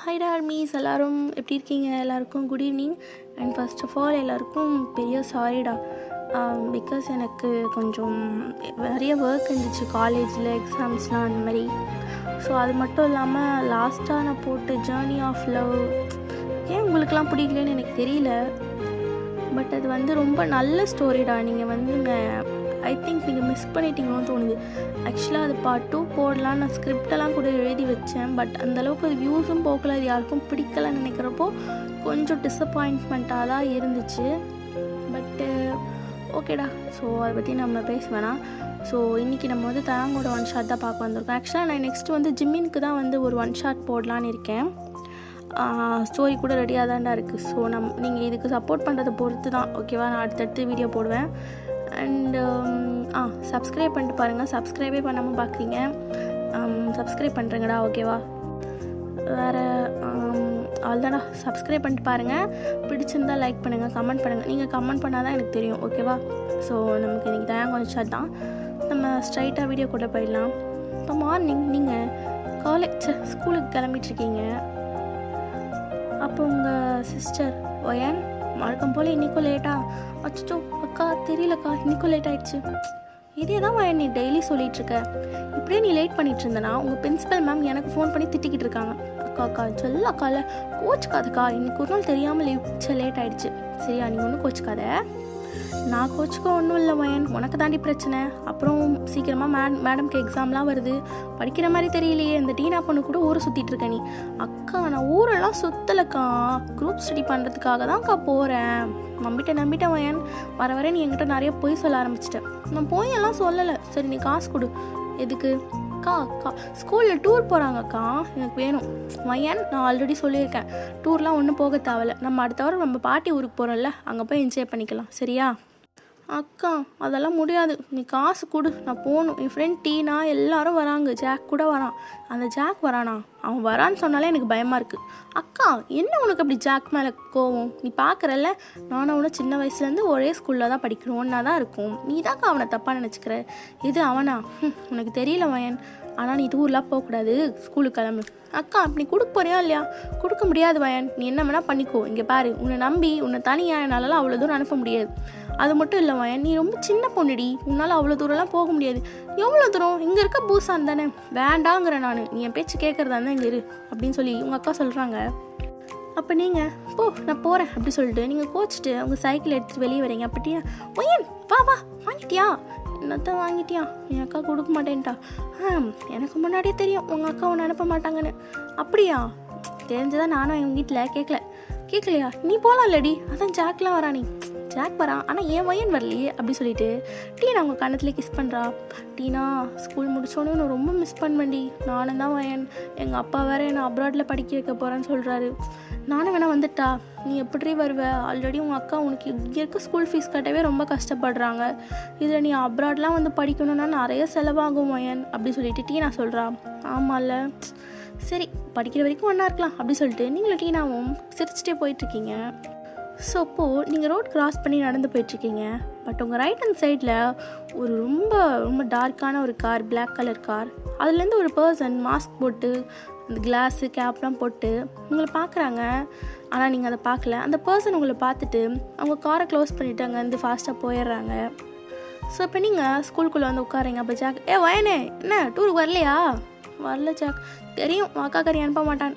Hi armies, எல்லோரும் எப்படி இருக்கீங்க? எல்லாருக்கும் good evening. And first of all எல்லாருக்கும் பெரிய சாரிடா. பிகாஸ் எனக்கு கொஞ்சம் நிறைய ஒர்க் இருந்துச்சு காலேஜில், எக்ஸாம்ஸ்லாம் அந்த மாதிரி. ஸோ அது மட்டும் இல்லாமல் லாஸ்ட்டாக நான் போட்ட ஜேர்னி ஆஃப் லவ் ஏன் உங்களுக்கெலாம் பிடிக்கலன்னு எனக்கு தெரியல. பட் அது ரொம்ப நல்ல ஸ்டோரிடா. நீங்கள் ஐ திங்க் நீங்கள் மிஸ் பண்ணிட்டீங்களோன்னு தோணுது. ஆக்சுவலாக அது பார்ட் 2 போடலாம், நான் ஸ்கிரிப்டெல்லாம் கூட எழுதி வச்சேன். பட் அந்தளவுக்கு அது வியூஸும் போகல, அது யாருக்கும் பிடிக்கலன்னு நினைக்கிறப்போ கொஞ்சம் டிஸப்பாயின்ட்மெண்ட்டாக தான் இருந்துச்சு. பட்டு ஓகேடா, ஸோ அதை பற்றி நம்ம பேச வேணாம். ஸோ இன்றைக்கி நம்ம தயாங்கோட ஒன் ஷாட் தான் பார்க்க வந்திருக்கோம். ஆக்சுவலாக நான் நெக்ஸ்ட்டு ஜிம்மினுக்கு தான் ஒரு ஒன் ஷாட் போடலான்னு இருக்கேன். ஸ்டோரி கூட ரெடியாக தான்டா இருக்குது. ஸோ நீங்கள் இதுக்கு சப்போர்ட் பண்ணுறதை பொறுத்து தான் ஓகேவா நான் அடுத்தடுத்து வீடியோ போடுவேன். அண்டு சப்ஸ்கிரைப் பண்ணிட்டு பாருங்கள். சப்ஸ்கிரைபே பண்ணாமல் பார்க்குறீங்க, சப்ஸ்கிரைப் பண்ணுறேங்கடா ஓகேவா. வேறு அவ்வளோதான்டா, சப்ஸ்கிரைப் பண்ணிட்டு பாருங்கள். பிடிச்சிருந்தால் லைக் பண்ணுங்கள், கமெண்ட் பண்ணுங்கள். நீங்கள் கமெண்ட் பண்ணால் தான் எனக்கு தெரியும் ஓகேவா. ஸோ நமக்கு இன்றைக்கி தயாங்க ஷாட் தான். நம்ம ஸ்ட்ரைட்டாக வீடியோ கூட போயிடலாம். இப்போ மார்னிங் நீங்கள் ஸ்கூலுக்கு கிளம்பிட்டுருக்கீங்க. அப்போ உங்கள் சிஸ்டர் ஒயன் வழக்கம் போல் இன்றைக்கும் லேட்டா, அச்சோ அக்கா தெரியலக்கா இன்றைக்கும் லேட் ஆகிடுச்சு. இதே தான் ஒயன் நீ டெய்லி சொல்லிகிட்ருக்க. இப்படியே நீ லேட் பண்ணிகிட்டு இருந்தனா உங்கள் பிரின்சிபல் மேம் எனக்கு ஃபோன் பண்ணி திட்டிக்கிட்டு இருக்காங்க. அக்கா சொல்ல அக்கால கோச்சுக்காதக்கா, இன்றைக்கி ஒரு நாள் தெரியாமல் லேட் ஆகிடுச்சு சரியா. நீங்கள் ஒன்றும் கோச்சுக்காத. நான் கோச்சுக்க ஒன்றும் இல்லை ஒயன், உனக்கு தாண்டி பிரச்சனை. அப்புறம் சீக்கிரமாக மேடம்க்கு எக்ஸாம்லாம் வருது, படிக்கிற மாதிரி தெரியலையே. இந்த டீனா பொண்ணு கூட ஊரை சுற்றிட்டு இருக்க நீ. அக்கா நான் ஊரெல்லாம் சுற்றலக்கா, குரூப் ஸ்டடி பண்ணுறதுக்காக தான்க்கா போகிறேன். நம்பிட்டேன் ஒயன். வர நீ என்கிட்ட நிறைய பொய் சொல்ல ஆரம்பிச்சிட்டேன். நான் பொய்யெல்லாம் சொல்லலை. சரி நீ காசு கொடு. எதுக்கு? அக்கா ஸ்கூலில் டூர் போகிறாங்கக்கா, எனக்கு வேணும் வயன். நான் ஆல்ரெடி சொல்லியிருக்கேன், டூர்லாம் ஒன்றும் போக தேவையில்ல. நம்ம அடுத்த வாரம் நம்ம பாட்டி ஊருக்கு போகிறோம்ல, அங்கே போய் என்ஜாய் பண்ணிக்கலாம் சரியா. அக்கா அதெல்லாம் முடியாது, நீ காசு கொடு, நான் போகணும். என் ஃப்ரெண்ட் டீனா எல்லாரும் வராங்க, ஜாக் கூட வரான். அந்த ஜாக் வரானா? அவன் வரான்னு சொன்னாலே எனக்கு பயமாக இருக்குது. அக்கா என்ன உனக்கு அப்படி ஜாக் மேலே கோவம்? நீ பார்க்குறல்ல, நானும் அவனை சின்ன வயசுலேருந்து ஒரே ஸ்கூலில் தான் படிக்கிறோம், ஒன்றா தான் இருக்கும். நீ தாக்கா அவனை தப்பாக நினச்சிக்கிற. இது அவனா? உனக்கு தெரியல வயன். ஆனால் நீ டூர்லாம் போகக்கூடாது, ஸ்கூலுக்கு கிளம்பு. அக்கா அப்படி கொடுக்க போறியா இல்லையா? கொடுக்க முடியாது வயன், நீ என்ன வேணால் பண்ணிக்கோ. இங்கே பாரு, உன்னை நம்பி உன்னை தனியாக என்னாலலாம் அவ்வளோ தூரம் அனுப்ப முடியாது. அது மட்டும் இல்லை வயன், நீ ரொம்ப சின்ன பொண்ணுடி, உன்னால் அவ்வளோ தூரம்லாம் போக முடியாது. எவ்வளோ தூரம்? இங்கே இருக்க பூசான் தானே, வேண்டாங்கிற நான். நீ என் பேச்சு கேட்குறதா இருந்தால் இங்கே இரு அப்படின்னு சொல்லி உங்கள் அக்கா சொல்கிறாங்க. அப்போ நீங்கள் போ நான் போகிறேன் அப்படி சொல்லிட்டு நீங்கள் கோச்சிட்டு அவங்க சைக்கிள் எடுத்துகிட்டு வெளியே வரீங்க. அப்படியா ஒயன் வா வாங்கிட்டியா? என்னத்தான் வாங்கிட்டியா? என் அக்கா கொடுக்க மாட்டேன்ட்டா. எனக்கு முன்னாடியே தெரியும் உங்கள் அக்கா ஒன்று அனுப்ப மாட்டாங்கன்னு. அப்படியா? தெரிஞ்சுதான் நானும் எங்கள் வீட்டில் கேட்கலையா? நீ போகலாம் இல்லடி, அதான் ஜாக்லாம் வரா. நீ ஜாக் வரான், ஆனால் என் வயன் வரலையே அப்படி சொல்லிட்டு டீனா அவங்க கண்ணத்தில் கிஸ் பண்ணுறா. டீனா ஸ்கூல் முடிச்சோன்னே நான் ரொம்ப மிஸ் பண்ணுவேன்டி. நானும் தான் வயன், எங்கள் அப்பா வேறு என்னை அப்ராடில் படிக்க வைக்க போகிறேன்னு சொல்கிறாரு. நானும் வேணா வந்துட்டா? நீ எப்படி வருவ? ஆல்ரெடி உங்கள் அக்கா உனக்கு இங்கே இருக்க ஸ்கூல் ஃபீஸ் கட்டவே ரொம்ப கஷ்டப்படுறாங்க. இதில் நீ அப்ராட்லாம் படிக்கணுன்னா நிறைய செலவாகும் வயன் அப்படி சொல்லிட்டு டீனா சொல்கிறா. ஆமாம்ல, சரி படிக்கிற வரைக்கும் ஒன்றா இருக்கலாம் அப்படி சொல்லிட்டு நீங்களும் டீனாவும் சிரிச்சிட்டே போயிட்டுருக்கீங்க. ஸோ அப்போது நீங்கள் ரோட் கிராஸ் பண்ணி நடந்து போயிட்டுருக்கீங்க. பட் உங்கள் ரைட் ஹேண்ட் சைடில் ஒரு ரொம்ப ரொம்ப டார்க்கான ஒரு கார், பிளாக் கலர் கார். அதுலேருந்து ஒரு பர்சன் மாஸ்க் போட்டு அந்த கிளாஸு கேப்லாம் போட்டு உங்களை பார்க்குறாங்க. ஆனால் நீங்கள் அதை பார்க்கல. அந்த பர்சன் உங்களை பார்த்துட்டு அவங்க காரை க்ளோஸ் பண்ணிவிட்டு அங்கேருந்து ஃபாஸ்ட்டாக போயிடுறாங்க. ஸோ இப்போ நீங்கள் ஸ்கூலுக்குள்ளே உட்காருங்க. அப்போ ஜாக், வயனே என்ன டூருக்கு வரலையா? வரல ஜாக். தெரியும் உங்கள் அக்கா கறி அனுப்ப மாட்டான்.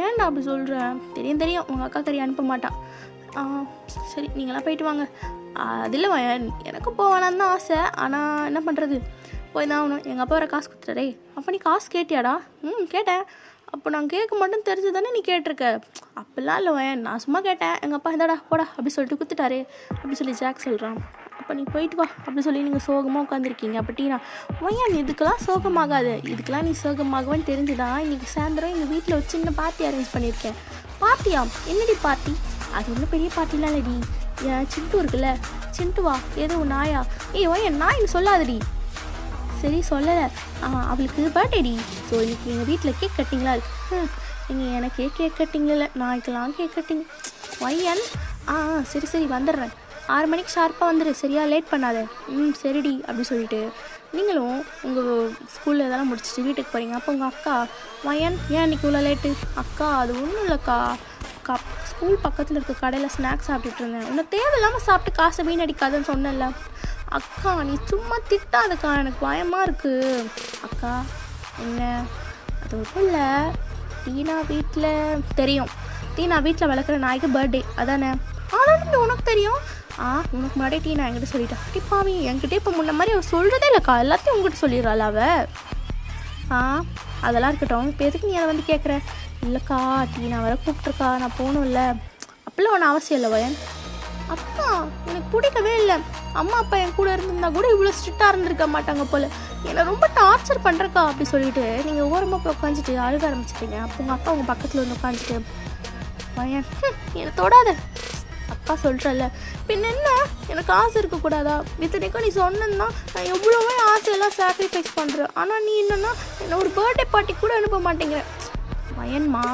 ஏன்டா அப்படி சொல்கிறேன்? தெரியும் உங்கள் அக்கா கறி அனுப்ப மாட்டான். சரி நீங்களாம் போயிட்டு வாங்க. அதில் வயன் எனக்கும் போவானான்னு தான் ஆசை, ஆனால் என்ன பண்ணுறது, போய் தான் ஆகணும். எங்கள் அப்பா வர காசு கொடுத்துட்டாரே. அப்போ நீ காசு கேட்டியாடா? கேட்டேன். அப்போ நான் கேட்க மாட்டேன்னு தெரிஞ்சு தானே நீ கேட்டிருக்க. அப்படிலாம் இல்லை வயன், நான் சும்மா கேட்டேன். எங்கள் அப்பா இதாடா போடா அப்படி சொல்லிட்டு கொடுத்துட்டாரே அப்படி சொல்லி ஜாக் சொல்கிறான். அப்போ நீ போயிட்டு வா அப்படி சொல்லி நீங்கள் சோகமாக உட்காந்துருக்கீங்க. அப்படின்னா வயன் இதுக்கெல்லாம் சோகமாகாது, இதுக்கெல்லாம் நீ சோகமாகுவேன்னு தெரிஞ்சுதான் இன்றைக்கி சாயந்தரம் எங்கள் வீட்டில் ஒரு சின்ன பார்ட்டி அரேஞ்ச் பண்ணியிருக்கேன். பார்ட்டியா? என்னடி பார்ட்டி? அது ஒன்றும் பெரிய பார்ட்டிலாம் இல்லடி. என் சிண்டு இருக்குல்ல, சிண்டுவா ஏதோ நாயா? வயன் நாயின்னு சொல்லாதடி. சரி சொல்லலை, அவளுக்கு பர்த்டேடி. ஸோ இன்றைக்கி எங்கள் வீட்டில் கேக் கட்டிங்லாம் இருக்குது. நீங்கள் எனக்கே கேக் கட்டிங்கில்ல, நாய்க்கெல்லாம் கேக் கட்டிங். வயன் சரி வந்துடுறேன், 6 மணிக்கு ஷார்ப்பாக வந்துடு சரியா, லேட் பண்ணாத. சரிடி அப்படி சொல்லிட்டு நீங்களும் உங்கள் ஸ்கூலில் இதெல்லாம் முடிச்சுட்டு வீட்டுக்கு போகிறீங்க. அப்போ உங்கள் அக்கா வயன் ஏன் இன்றைக்கி இவ்வளோ லேட்டு? அக்கா அது ஒன்றும் இல்லைக்கா, ஸ்கூல் பக்கத்தில் இருக்க கடையில் ஸ்நாக்ஸ் சாப்பிட்டுட்டு இருந்தேன். உன்னை தேவையில்லாமல் சாப்பிட்டு காசை வீணடிக்காதுன்னு சொன்னேன்ல. அக்கா நீ சும்மா திட்டாதக்கா, எனக்கு பயமாக இருக்குது. அக்கா என்ன அது ஒன்றும் இல்லை, டீனா வீட்டில் தெரியும், டீனா வீட்டில் வளர்க்குற நாய்க்கு பர்த்டே அதானே. ஆனாலும் உனக்கு தெரியும். உனக்கு முன்னாடியே டீனா என்கிட்ட சொல்லிட்டா. பாவி என்கிட்ட இப்போ முன்ன மாதிரி அவள் சொல்கிறதே இல்லைக்கா, எல்லாத்தையும் உங்ககிட்ட சொல்லிடுறாள் அவள். அதெல்லாம் இருக்கட்டும், இப்போ எதுக்கு நீ அதை வந்து கேட்குற? இல்லைக்கா டீனா வர கூப்பிட்ருக்கா, நான் போகணும்ல. அப்படிலாம் ஒன்றும் அவசியம் இல்லை வயன். அக்கா எனக்கு பிடிக்கவே இல்லை. அம்மா அப்பா என் கூட இருந்திருந்தா கூட இவ்வளோ ஸ்ட்ரிக்டாக இருந்திருக்க மாட்டாங்க போல், என்னை ரொம்ப டார்ச்சர் பண்ணுறக்கா அப்படி சொல்லிட்டு நீங்கள் ஓரமாக போய் உட்காந்துட்டு அழுக ஆரம்பிச்சிட்டீங்க. அப்போ உங்கள் அக்கா உங்கள் பக்கத்தில் வந்து உட்காந்துட்டு வயன் என்னை தொடாத. அக்கா சொல்கிறல்ல பின் என்ன, எனக்கு ஆசை இருக்கக்கூடாதா? இத்தனைக்கும் நீ சொன்னா நான் எவ்வளோவே ஆசையெல்லாம் சாக்ரிஃபைஸ் பண்ணுறேன். ஆனால் நீ என்னென்னா என்னை ஒரு பர்த்டே பார்ட்டி கூட அனுப்ப மாட்டேங்கிற. வயன்மா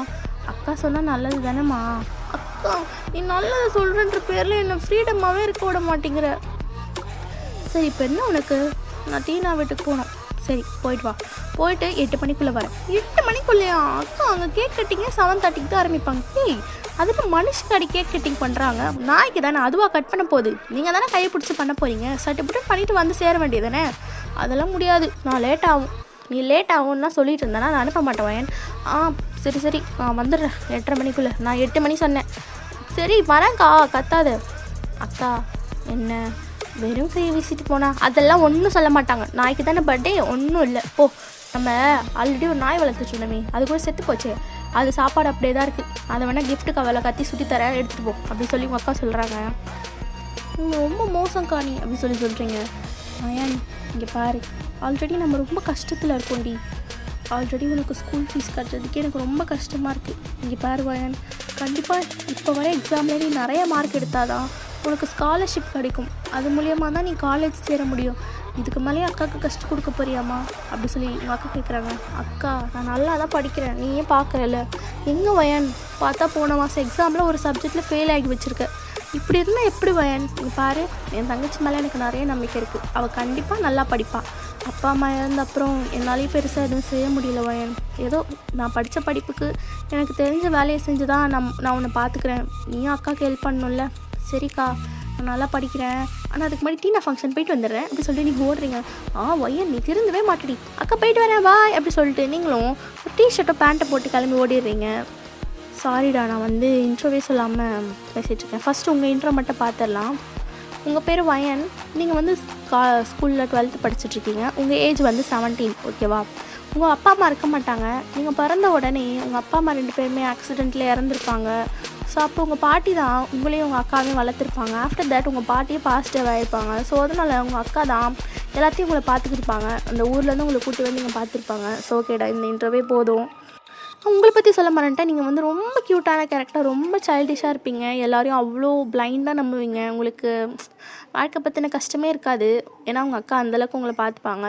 அக்கா சொன்னால் நல்லது தானேம்மா. அக்கா நீ நல்லதை சொல்கிறன்ற பேரில் என்னை ஃப்ரீடமாகவே இருக்க விட மாட்டேங்கிற. சரி இப்போ என்ன உனக்கு? நான் டீனா வீட்டுக்கு போகணும். சரி போயிட்டு வா, போயிட்டு 8 மணிக்குள்ளே வரேன். 8 மணிக்குள்ளேயா? அக்கா அங்கே கேக் கட்டிங்க 7:30 தான் ஆரம்பிப்பாங்க. அதுக்கு மனுஷங்க அடி கேக் கட்டிங் பண்ணுறாங்க, நாய்க்கு தானே அதுவாக கட் பண்ண போகுது. நீங்கள் தானே கையை பிடிச்சி பண்ண போகிறீங்க, சர்டிஃபிகேட் பண்ணிவிட்டு வந்து சேர வேண்டியது தானே. அதெல்லாம் முடியாது, நான் லேட் ஆகும். நீ லேட் ஆகும்னு தான் சொல்லிட்டு இருந்தேன்னா நான் அனுப்ப மாட்டேன் வயன். சரி சரி நான் வந்துடுறேன் 8:30 மணிக்குள்ளே. நான் 8 மணி சொன்னேன். சரி வரேன்க்கா, கத்தாத. அக்கா என்ன வெறும் கையை வீசிட்டு போனா அதெல்லாம் ஒன்றும் சொல்ல மாட்டாங்க. நாய்க்கு தானே பர்த்டே, ஒன்றும் இல்லை. ஓ நம்ம ஆல்ரெடி ஒரு நாய் வளர்த்துச்சுடமே, அது கூட செத்து போச்சு, அது சாப்பாடு அப்படியே தான் இருக்குது, அதை வேணால் கிஃப்ட்டுக்கு அவளை கத்தி சுற்றி தரேன் எடுத்துகிட்டு போ அப்படி சொல்லி உங்கள் அக்கா சொல்கிறாங்க. நீங்கள் ரொம்ப மோசம்க்கா நீ அப்படி சொல்கிறீங்க. ஏன் இங்கே பாரு, ஆல்ரெடி நம்ம ரொம்ப கஷ்டத்தில் இருக்கோண்டி. ஆல்ரெடி உனக்கு ஸ்கூல் ஃபீஸ் கட்டுறதுக்கே எனக்கு ரொம்ப கஷ்டமாக இருக்குது. இங்கே பாரு வயன், கண்டிப்பாக இப்போ வர எக்ஸாமில் நீ நிறைய மார்க் எடுத்தாதான் உனக்கு ஸ்காலர்ஷிப் கிடைக்கும். அது மூலியமாக தான் நீ காலேஜ் சேர முடியும். இதுக்கு மேலேயே அக்காவுக்கு கஷ்டம் கொடுக்க போறியாம்மா அப்படி சொல்லி உங்கள் அக்கா கேட்குறாங்க. அக்கா நான் நல்லா தான் படிக்கிறேன், நீ ஏன் பார்க்குறல? எங்கே வயன் பார்த்தா போன மாதம் எக்ஸாமில் ஒரு சப்ஜெக்டில் ஃபெயில் ஆகி வச்சுருக்க. இப்படி இருந்தால் எப்படி வயன்? நீ பாரு, என் தங்கச்சி மேலே எனக்கு நிறைய நம்பிக்கை இருக்குது. அவள் கண்டிப்பாக நல்லா படிப்பாள். அப்பா அம்மா இறந்த அப்புறம் என்னாலேயும் பெருசாக எதுவும் செய்ய முடியல வயன். ஏதோ நான் படித்த படிப்புக்கு எனக்கு தெரிஞ்ச வேலையை செஞ்சு தான் நான் உன்னை பார்த்துக்கிறேன். நீயும் அக்காவுக்கு ஹெல்ப் பண்ணணும்ல. சரிக்கா நான் நல்லா படிக்கிறேன், ஆனால் அதுக்கு முன்னாடி டீனா ஃபங்க்ஷன் போயிட்டு வந்துடுறேன் அப்படி சொல்லிட்டு நீங்கள் ஓடுறீங்க. வயன் நீ திருந்தவே மாட்டடி. அக்கா போயிட்டு வரேன் பாய் அப்படி சொல்லிட்டு நீங்களும் ஒரு டிஷர்ட்டோ பேண்ட்டை போட்டு கிளம்பி ஓடிடுறீங்க. சாரிடா நான் வந்து இன்ட்ரோவே சொல்லாமல் பேசிகிட்ருக்கேன். ஃபஸ்ட்டு உங்கள் இன்ட்ரோ மட்டும் பார்த்துடலாம். உங்கள் பேர் வயன், நீங்கள் வந்து ஸ்கூலில் 12th படிச்சுட்ருக்கீங்க. உங்கள் ஏஜ் வந்து 17, ஓகேவா? உங்கள் அப்பா அம்மா இருக்க மாட்டாங்க. நீங்கள் பிறந்த உடனே உங்கள் அப்பா அம்மா 2 பேருமே ஆக்சிடெண்ட்டில் இறந்துருப்பாங்க. ஸோ அப்போ உங்கள் பாட்டி தான் உங்களையும் உங்கள் அக்காவையும் வளர்த்துருப்பாங்க. ஆஃப்டர் தேட் உங்கள் பாட்டியே பாசிட்டிவ் ஆகிருப்பாங்க. ஸோ அதனால் உங்கள் அக்கா தான் எல்லாத்தையும் உங்களை பார்த்துக்கிருப்பாங்க. அந்த ஊர்லேருந்து உங்களை கூட்டி வந்து நீங்கள் பார்த்துருப்பாங்க. ஸோ ஓகேடா, இந்த இன்டர்வியூ போதும். உங்களை பற்றி சொல்ல மாட்டேன்ட்டேன். நீங்கள் வந்து ரொம்ப க்யூட்டான கேரக்டர், ரொம்ப சைல்டிஷாக இருப்பீங்க. எல்லோரையும் அவ்வளோ பிளைண்டாக நம்புவீங்க. உங்களுக்கு வாழ்க்கை பற்றின கஷ்டமே இருக்காது. ஏன்னா உங்கள் அக்கா அந்தளவுக்கு உங்களை பார்த்துப்பாங்க.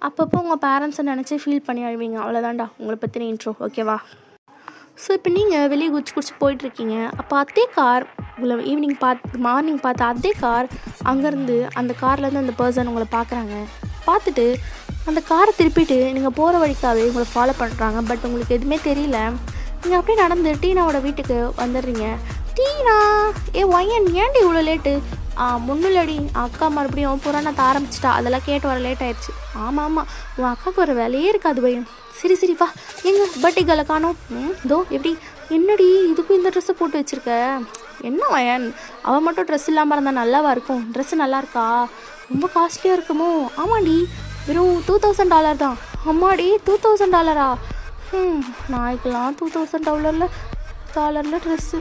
அப்பப்போ உங்கள் பேரண்ட்ஸை நினச்சி ஃபீல் பண்ணி அழுவீங்க. அவ்வளோதான்டா உங்களை பற்றின இன்ட்ரோ, ஓகேவா? ஸோ இப்போ நீங்கள் வெளியே குடிச்சு போயிட்டுருக்கீங்க. அப்போ அதே கார் உங்களை மார்னிங் பார்த்து அதே கார் அங்கேருந்து அந்த கார்லேருந்து அந்த பர்சன் உங்களை பார்க்குறாங்க. பார்த்துட்டு அந்த காரை திருப்பிட்டு நீங்கள் போகிற வழிக்காகவே உங்களை ஃபாலோ பண்ணுறாங்க. பட் உங்களுக்கு எதுவுமே தெரியல. நீங்கள் அப்படியே நடந்து டீனாவோட வீட்டுக்கு வந்துடுறீங்க. டீனா வயன் ஏன்டி இவ்வளோ லேட்டு? முன்னுலடி அக்கா மறுபடியும் புராணத்தை ஆரம்பிச்சிட்டா, அதெல்லாம் கேட்டு வர லேட் ஆயிடுச்சு. ஆமாம் உன் அக்காவுக்கு வர வேலையே இருக்காது பையன். சரி வா, எங்கள் பர்த்டே கேர்ளை காணோம். இதோ எப்படி என்னடி இதுக்கும் இந்த ட்ரெஸ்ஸை போட்டு வச்சுருக்க? என்ன வயன் அவள் மட்டும் ட்ரெஸ் இல்லாமல் இருந்தால் நல்லாவா இருக்கும்? ட்ரெஸ்ஸு நல்லா இருக்கா? ரொம்ப காஸ்ட்லியாக இருக்குமோ? ஆமாடி வெறும் $2000 தான். அம்மாடி $2000? நாய்க்கெலாம் $2000 ட்ரெஸ்ஸு.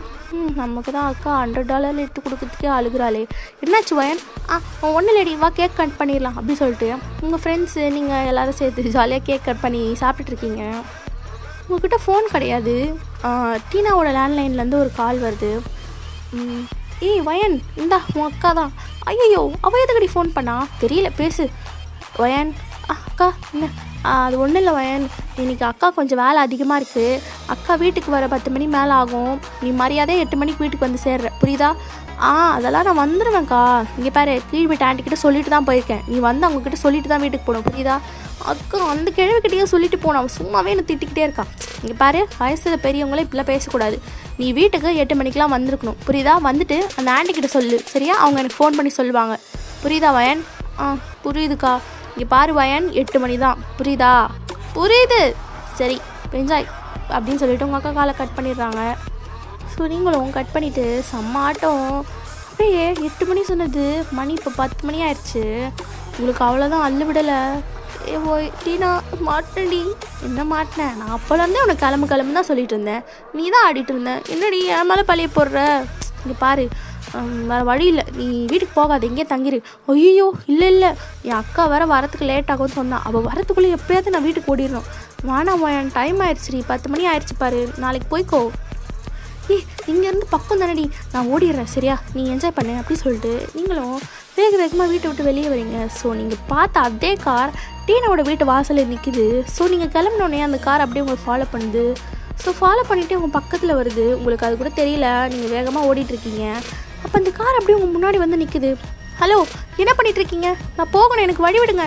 நமக்கு தான் அக்கா $100 எடுத்து கொடுக்கறதுக்கே அழுகிறாளே. என்னாச்சு வயன்? ஒன்றும் இல்லடி, வா கேக் கட் பண்ணிடலாம் அப்படி சொல்லிட்டு உங்கள் ஃப்ரெண்ட்ஸு நீங்கள் எல்லோரும் சேர்த்து ஜாலியாக கேக் கட் பண்ணி சாப்பிட்டுட்ருக்கீங்க. உங்கள்கிட்ட ஃபோன் கிடையாது. டீனாவோட லேண்ட்லைன்லேருந்து ஒரு கால் வருது. வயன் இந்தா உன் அக்கா தான். ஐயோ அவள் எதுக்கடி ஃபோன் பண்ணா? தெரியல, பேசு வயன். அக்கா என்ன? அது ஒன்றும் இல்லை வயன், இன்றைக்கி அக்கா கொஞ்சம் வேலை அதிகமாக இருக்குது. அக்கா வீட்டுக்கு வர 10 மணி மேலே ஆகும். நீ மரியாதை 8 மணிக்கு வீட்டுக்கு வந்து சேர்ற, புரியுதா? அதெல்லாம் நான் வந்துடுவேன்க்கா. இங்கே பாரு, கீழ் வீட்டு ஆண்டிக்கிட்ட சொல்லிட்டு தான் போயிருக்கேன். நீ வந்து அவங்கக்கிட்ட சொல்லிட்டு தான் வீட்டுக்கு போகணும், புரியுதா? அக்கா அந்த கிழவிக்கிட்டேயே சொல்லிட்டு போனோம். அவன் சும்மாவே என்னை திட்டிக்கிட்டே இருக்கான். இங்கே பாரு, வயசில் பெரியவங்களே இப்படிலாம் பேசக்கூடாது. நீ வீட்டுக்கு 8 மணிக்கெலாம் வந்திருக்கணும், புரியுதா? வந்துட்டு அந்த ஆண்டிக்கிட்ட சொல்லு, சரியா? அவங்க எனக்கு ஃபோன் பண்ணி சொல்லுவாங்க, புரியுதா வயன்? புரியுதுக்கா. இங்கே பாரு வயன், 8 மணி தான், புரியுதா? புரியுது, சரி என்ஜாய் அப்படின்னு சொல்லிட்டு உங்கள் அக்கா காலை கட் பண்ணிடுறாங்க. ஸோ நீங்களும் கட் பண்ணிவிட்டு செம்ம ஆட்டம். அப்படியே 8 மணி சொன்னது மணி இப்போ 10 மணி ஆயிடுச்சு. உங்களுக்கு அவ்வளோதான், அள்ளு விடலை. ஓய் டீனா, மாட்டினடி. என்ன மாட்டினேன்? நான் அப்போலேருந்தே உனக்கு கிளம்பு தான் சொல்லிட்டு இருந்தேன். நீ தான் ஆடிட்டு இருந்தேன். என்னடி என் மேலே பழைய போடுற? இங்கே பாரு, வேறு வழி இல்லை, நீ வீட்டுக்கு போகாது, எங்கேயே தங்கிரு. ஐயோ இல்லை என் அக்கா வேறு வரத்துக்கு லேட் ஆகும்னு சொன்னான். அவள் வரத்துக்குள்ளே எப்போயாவது நான் வீட்டுக்கு ஓடிடணும். வேணாம்மா, என் டைம் ஆயிடுச்சுடி, 10 மணி ஆயிடுச்சு பாரு, நாளைக்கு போய்க்கோ. இங்கேருந்து பக்கம் தானடி, நான் ஓடிடுறேன், சரியா? நீ என்ஜாய் பண்ணு அப்படி சொல்லிட்டு நீங்களும் வேகமாக வீட்டை விட்டு வெளியே வரீங்க. ஸோ நீங்கள் பார்த்த அதே கார் டீனாவோட வீட்டு வாசலில் நிற்கிது. ஸோ நீங்கள் கிளம்பினோடனே அந்த கார் அப்படியே உங்களை ஃபாலோ பண்ணுது. ஸோ ஃபாலோ பண்ணிவிட்டு உங்கள் பக்கத்தில் வருது. உங்களுக்கு அது கூட தெரியல, நீங்கள் வேகமாக ஓடிட்டுருக்கீங்க. அப்போ அந்த கார் அப்படியே உங்கள் முன்னாடி வந்து நிற்குது. ஹலோ, என்ன பண்ணிகிட்ருக்கீங்க? நான் போகணும், எனக்கு வழி விடுங்க.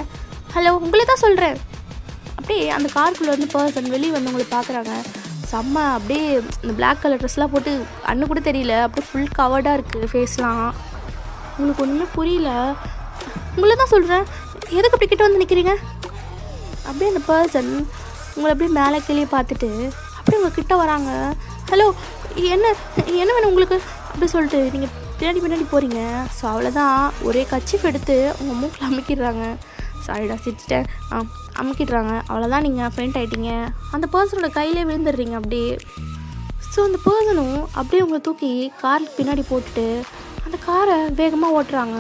ஹலோ, உங்களை தான் சொல்கிறேன். அப்படியே அந்த காருக்குள்ளே வந்து பர்சன் வெளியே வந்து உங்களை பார்க்குறாங்க. செம்ம அப்படியே இந்த பிளாக் கலர் ட்ரெஸ்லாம் போட்டு அண்ணு கூட தெரியல, அப்படியே ஃபுல் கவர்டாக இருக்குது ஃபேஸ்லாம். உங்களுக்கு ஒன்றுமே புரியல. உங்களை தான் சொல்கிறேன், எதுக்கு அப்படி கிட்ட வந்து நிற்கிறீங்க? அப்படியே அந்த பர்சன் உங்களை அப்படியே மேலே கீழே பார்த்துட்டு அப்படியே உங்கள் கிட்ட வராங்க. ஹலோ, என்ன வேணும் உங்களுக்கு அப்படி சொல்லிட்டு நீங்கள் பின்னாடி போகிறீங்க. ஸோ அவ்வளோதான், ஒரே கச்சிஃப் எடுத்து உங்கள் மூக்கில் அமுக்கிடுறாங்க. சாரிடா சிரிச்சிட்டேன். அமுக்கிடுறாங்க. அவ்வளோதான், நீங்கள் ஃப்ரெண்ட் ஆகிட்டீங்க. அந்த பர்சனோட கையிலே விழுந்துடுறீங்க அப்படியே. ஸோ அந்த பர்சனும் அப்படியே உங்களை தூக்கி காருக்கு பின்னாடி போட்டுட்டு அந்த காரை வேகமாக ஓட்டுறாங்க.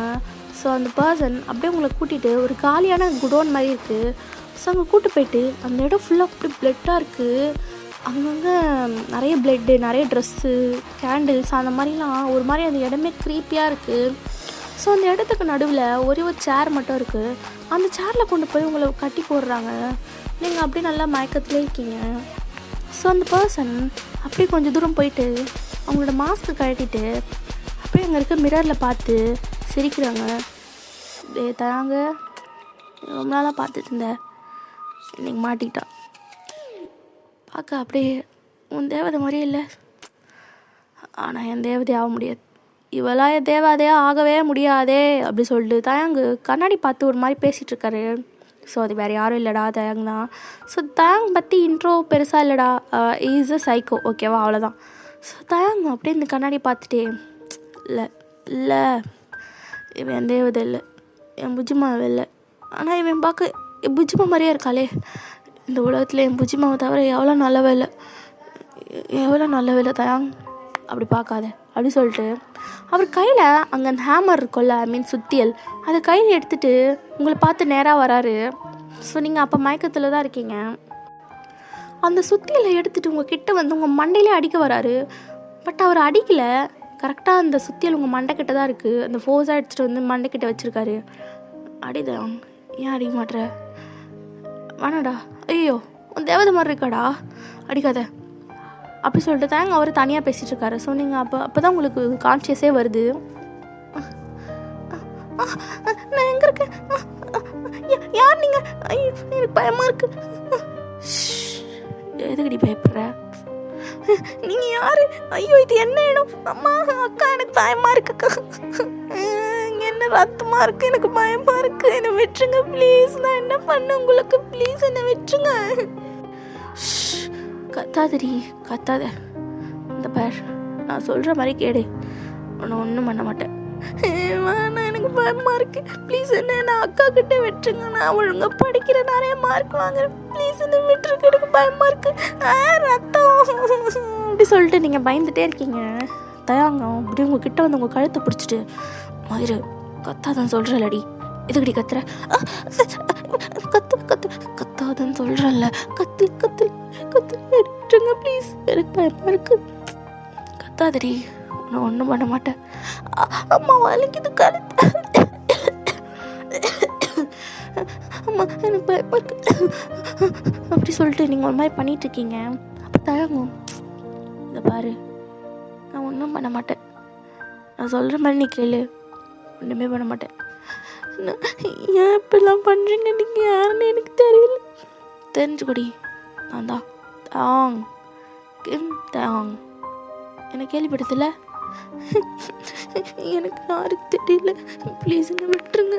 ஸோ அந்த பர்சன் அப்படியே உங்களை கூட்டிகிட்டு ஒரு காலியான குடோன் மாதிரி இருக்குது. ஸோ அங்கே கூட்டு போயிட்டு அந்த இடம் ஃபுல்லாக அப்படி பிளட்டாக இருக்குது. அங்கங்கே நிறைய பிளட்டு, நிறைய ட்ரெஸ்ஸு, கேண்டில்ஸ், அந்த மாதிரிலாம் ஒரு மாதிரி அந்த இடமே க்ரீப்பியாக இருக்குது. ஸோ அந்த இடத்துக்கு நடுவில் ஒரே ஒரு சேர் மட்டும் இருக்குது. அந்த சேரில் கொண்டு போய் உங்களை கட்டி போடுறாங்க. நீங்கள் அப்படியே நல்லா மயக்கத்தில் இருக்கீங்க. ஸோ அந்த பர்சன் அப்படியே கொஞ்சம் தூரம் போயிட்டு அவங்களோட மாஸ்க்கு கழட்டிட்டு அப்படியே அங்கே இருக்க மிரரில் பார்த்து சிரிக்கிறாங்க. தராங்க, ரொம்ப நாளாக பார்த்துட்டு இருந்தேன், இன்னைக்கு மாட்டிக்கிட்டா. பார்க்க அப்படியே உன் தேவதை மாதிரியே இல்லை, ஆனால் என் தேவதை ஆக முடியாது. இவெல்லாம் என் தேவாதையாக ஆகவே முடியாதே அப்படி சொல்லிட்டு தயாங்கு கண்ணாடி பார்த்து ஒரு மாதிரி பேசிகிட்ருக்காரு. ஸோ அது வேறு யாரும் இல்லைடா, தயாங் தான். ஸோ தயாங் பற்றி இன்ட்ரோ பெருசாக இல்லைடா, இஸ் அ சைக்கோ, ஓகேவா, அவ்வளோதான். ஸோ தயாங் அப்படியே இந்த கண்ணாடி பார்த்துட்டே, இல்லை இவன் என் தேவதை இல்லை, என் புஜிமாவை இல்லை, ஆனால் இவன் பார்க்க என் புஜிமா மாதிரியே இருக்காளே, இந்த உலகத்தில் என் புஜிமாவை தவிர எவ்வளோ நல்லவே இல்லை தயாங், அப்படி பார்க்காத அப்படி சொல்லிட்டு அவர் கையில் அங்கே அந்த ஹேமர் இருக்கும்ல, ஐ மீன் சுத்தியல், அதை கையில் எடுத்துகிட்டு உங்களை பார்த்து நேராக வராரு. ஸோ நீங்கள் அப்போ மயக்கத்தில் தான் இருக்கீங்க. அந்த சுத்தியலை எடுத்துகிட்டு உங்கள் கிட்டே வந்து உங்கள் மண்டையிலே அடிக்க வராரு. பட் அவர் அடிக்கலை, கரெக்டாக அந்த சுத்தியல் உங்கள் மண்டைக்கிட்ட தான் இருக்குது. அந்த ஃபோர்ஸாக எடுத்துகிட்டு வந்து மண்டைக்கிட்ட வச்சுருக்காரு. அடிதான், ஏன் அடிக்க மாட்டுற? வேணாடா, ஐயோ உன் தேவதை மாதிரி இருக்காடா, அடிக்காத அப்படி சொல்லிட்டு தாங்க அவர் தனியாக பேசிகிட்டு இருக்காரு. ஸோ நீங்கள் அப்போ தான் உங்களுக்கு கான்ஷியஸே வருது. நான் எங்கே இருக்கேன்? யார் நீங்கள்? ஐயோ எனக்கு பயமாக இருக்கு. எதுக்கடி பயப்படுற? நீங்கள் யார்? ஐயோ இது என்ன இடம்? அம்மா, அக்கா எனக்கு பயமாக இருக்குக்கா, என்ன ரத்தமாக இருக்குது, எனக்கு பயமாக இருக்குது, என்னை விட்டுருங்க ப்ளீஸ், நான் என்ன பண்ண உங்களுக்கு, ப்ளீஸ் என்னை விட்டுருங்க. கத்தாதடி, கத்தாத, இந்த பார் நான் சொல்கிற மாதிரி கேடு, உன்னை ஒன்றும் பண்ண மாட்டேன். வேணா, எனக்கு பயமாக இருக்கு, ப்ளீஸ் என்ன நான் அக்கா கிட்டே விட்டுருங்க, நான் ஒழுங்காக படிக்கிறேன், நிறைய மார்க் வாங்குறேன், ப்ளீஸ் என்ன விட்டுருக்கு, எனக்கு பயமாக இருக்கு, ரத்தம் அப்படி சொல்லிட்டு நீங்கள் பயந்துகிட்டே இருக்கீங்க. தயாங்க அப்படி உங்ககிட்ட வந்து உங்கள் கழுத்தை பிடிச்சிட்டு, மயிறு கத்தாதான் சொல்கிறல்லடி, எதுக்கடி கத்துற? கத்தாதான் சொல்கிறல்ல, கத்துங்க ப்ளீஸ், எனக்கு பயமாக இருக்கு, கத்தாதடி, நான் ஒன்றும் பண்ண மாட்டேன். அம்மா வலிக்குது கழுத்து, அம்மா எனக்கு பயமாக இருக்கு அப்படி சொல்லிட்டு நீங்கள் ஒரு மாதிரி பண்ணிகிட்ருக்கீங்க. அப்போ தயங்கும், இதை பாரு, நான் ஒன்றும் பண்ண மாட்டேன், நான் சொல்கிற மாதிரி நீ கேளு, ஒன்றுமே பண்ண மாட்டேன். ஏன் இப்படிலாம் பண்ணுறீங்க? நீங்கள் யாருன்னு எனக்கு தெரியல. தெரிஞ்சுக்கொடி, நான் தான் தாங் கிம் தாங். எனக்கு கேள்விப்படுத்தல? எனக்கு யாருக்கு தெரியல, ப்ளீஸ் என்ன விட்டுருங்க.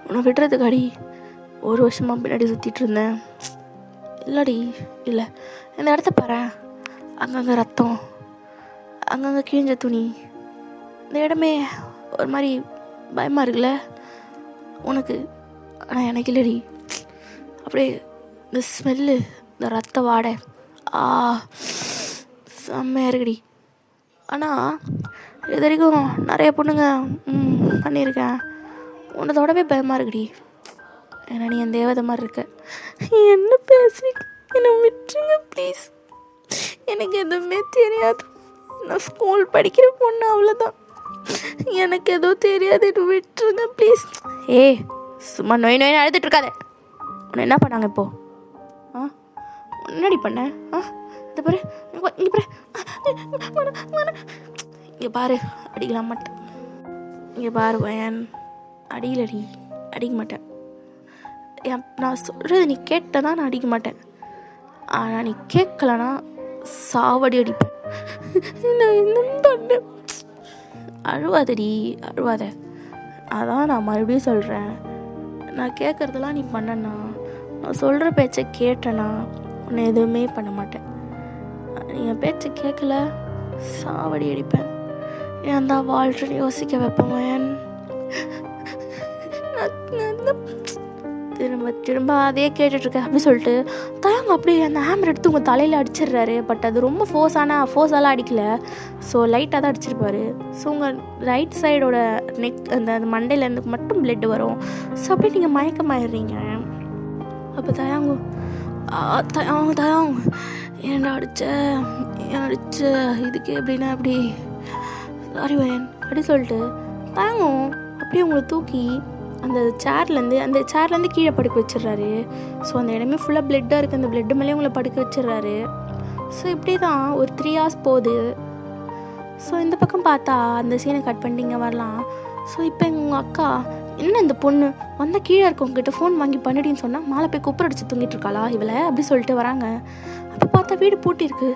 உன்னை விடுறதுக்காடி 1 வருஷமாக பின்னாடி சுற்றிட்டு இருந்தேன். இல்லடி, இல்லை, இந்த இடத்த பாரு, அங்கங்கே ரத்தம், அங்கங்கே கிழிஞ்ச துணி, இந்த இடமே ஒரு மாதிரி பயமாக இருக்குல்ல உனக்கு? ஆனால் எனக்கு இல்லடி. அப்படியே இந்த ஸ்மெல்லு, இந்த ரத்த வாடை, செம்மையாக இருக்குடி. ஆனால் இது வரைக்கும் நிறைய பொண்ணுங்க பண்ணியிருக்கேன். உன்னதோடவே பயமாக இருக்குடி. ஏன்னா நீ என் தேவதை மாதிரி இருக்க. என்ன பேசுறீங்க? என்னை விட்டுருங்க ப்ளீஸ். எனக்கு எதுவுமே தெரியாது. நான் ஸ்கூல் படிக்கிற பொண்ணு, அவ்வளோதான். எனக்கு எதுவும் தெரியாது, என்னை விட்டுருங்க ப்ளீஸ். சும்மா நோய் நோயின்னு அழுதுட்டு இருக்காத. உன்னை என்ன பண்ணாங்க இப்போது? முன்னாடி பண்ண இந்த பாரு, இங்கே பாரு, இங்கே பாரு, அடிக்கலாம் மாட்டேன். இங்கே பாரு வயன், அடிக்கலடி, அடிக்க மாட்டேன். நான் சொல்கிறது நீ கேட்டனா நான் அடிக்க மாட்டேன். ஆனால் நீ கேட்கலனா சாவடி அடிப்பேன். நான் இன்னும் பண்ணேன். அழுவாதடி, அழுவாத. அதான் நான் மறுபடியும் சொல்கிறேன், நான் கேட்குறதெல்லாம் நீ பண்ணனா, நான் சொல்கிற பேச்சை கேட்டேனா உன்னை எதுவுமே பண்ண மாட்டேன். நீ என் பேச்சை கேட்கல, சாவடி அடிப்பேன். ஏன் தான் வாழ்றேன்னு யோசிக்க வைப்பேன். திரும்ப திரும்ப அதே கேட்டுட்ருக்கேன் அப்படி சொல்லிட்டு தாங்க அப்படியே அந்த ஹேமர் எடுத்து உங்கள் தலையில் அடிச்சிடுறாரு. பட் அது ரொம்ப ஃபோர்ஸாலாம் அடிக்கல. ஸோ லைட்டாக தான் அடிச்சிருப்பாரு. ஸோ உங்கள் ரைட் சைடோட நெக், அந்த மண்டையிலேருந்து மட்டும் பிளட் வரும். ஸோ அப்படியே நீங்கள் மயக்கமாயிடுறீங்க. அப்போ தயாங்க ஏன்டா அடிச்ச இதுக்கு எப்படின்னா அப்படி சாரி வயன் அப்படி சொல்லிட்டு தாங்கும் அப்படியே உங்களை தூக்கி அந்த சேர்லேருந்து கீழே படுக்க வச்சிடுறாரு. ஸோ அந்த இடமே ஃபுல்லாக பிளட்டாக இருக்குது. அந்த பிளட்டு மேலே உங்களை படுக்க வச்சிடுறாரு. ஸோ இப்படி தான் ஒரு 3 hours போகுது. ஸோ இந்த பக்கம் பார்த்தா அந்த சீனை கட் பண்ணிட்டு இங்கே வரலாம். ஸோ இப்போ உங்கள் அக்கா, என்ன இந்த பொண்ணு வந்தால் கீழே இருக்கவங்ககிட்ட ஃபோன் வாங்கி பண்ணிடின்னு சொன்னால் மேலே போய் குப்பரை அடிச்சு தூங்கிட்டு இருக்காளா இவளை அப்படி சொல்லிட்டு வராங்க. அப்போ பார்த்தா வீடு பூட்டியிருக்கு.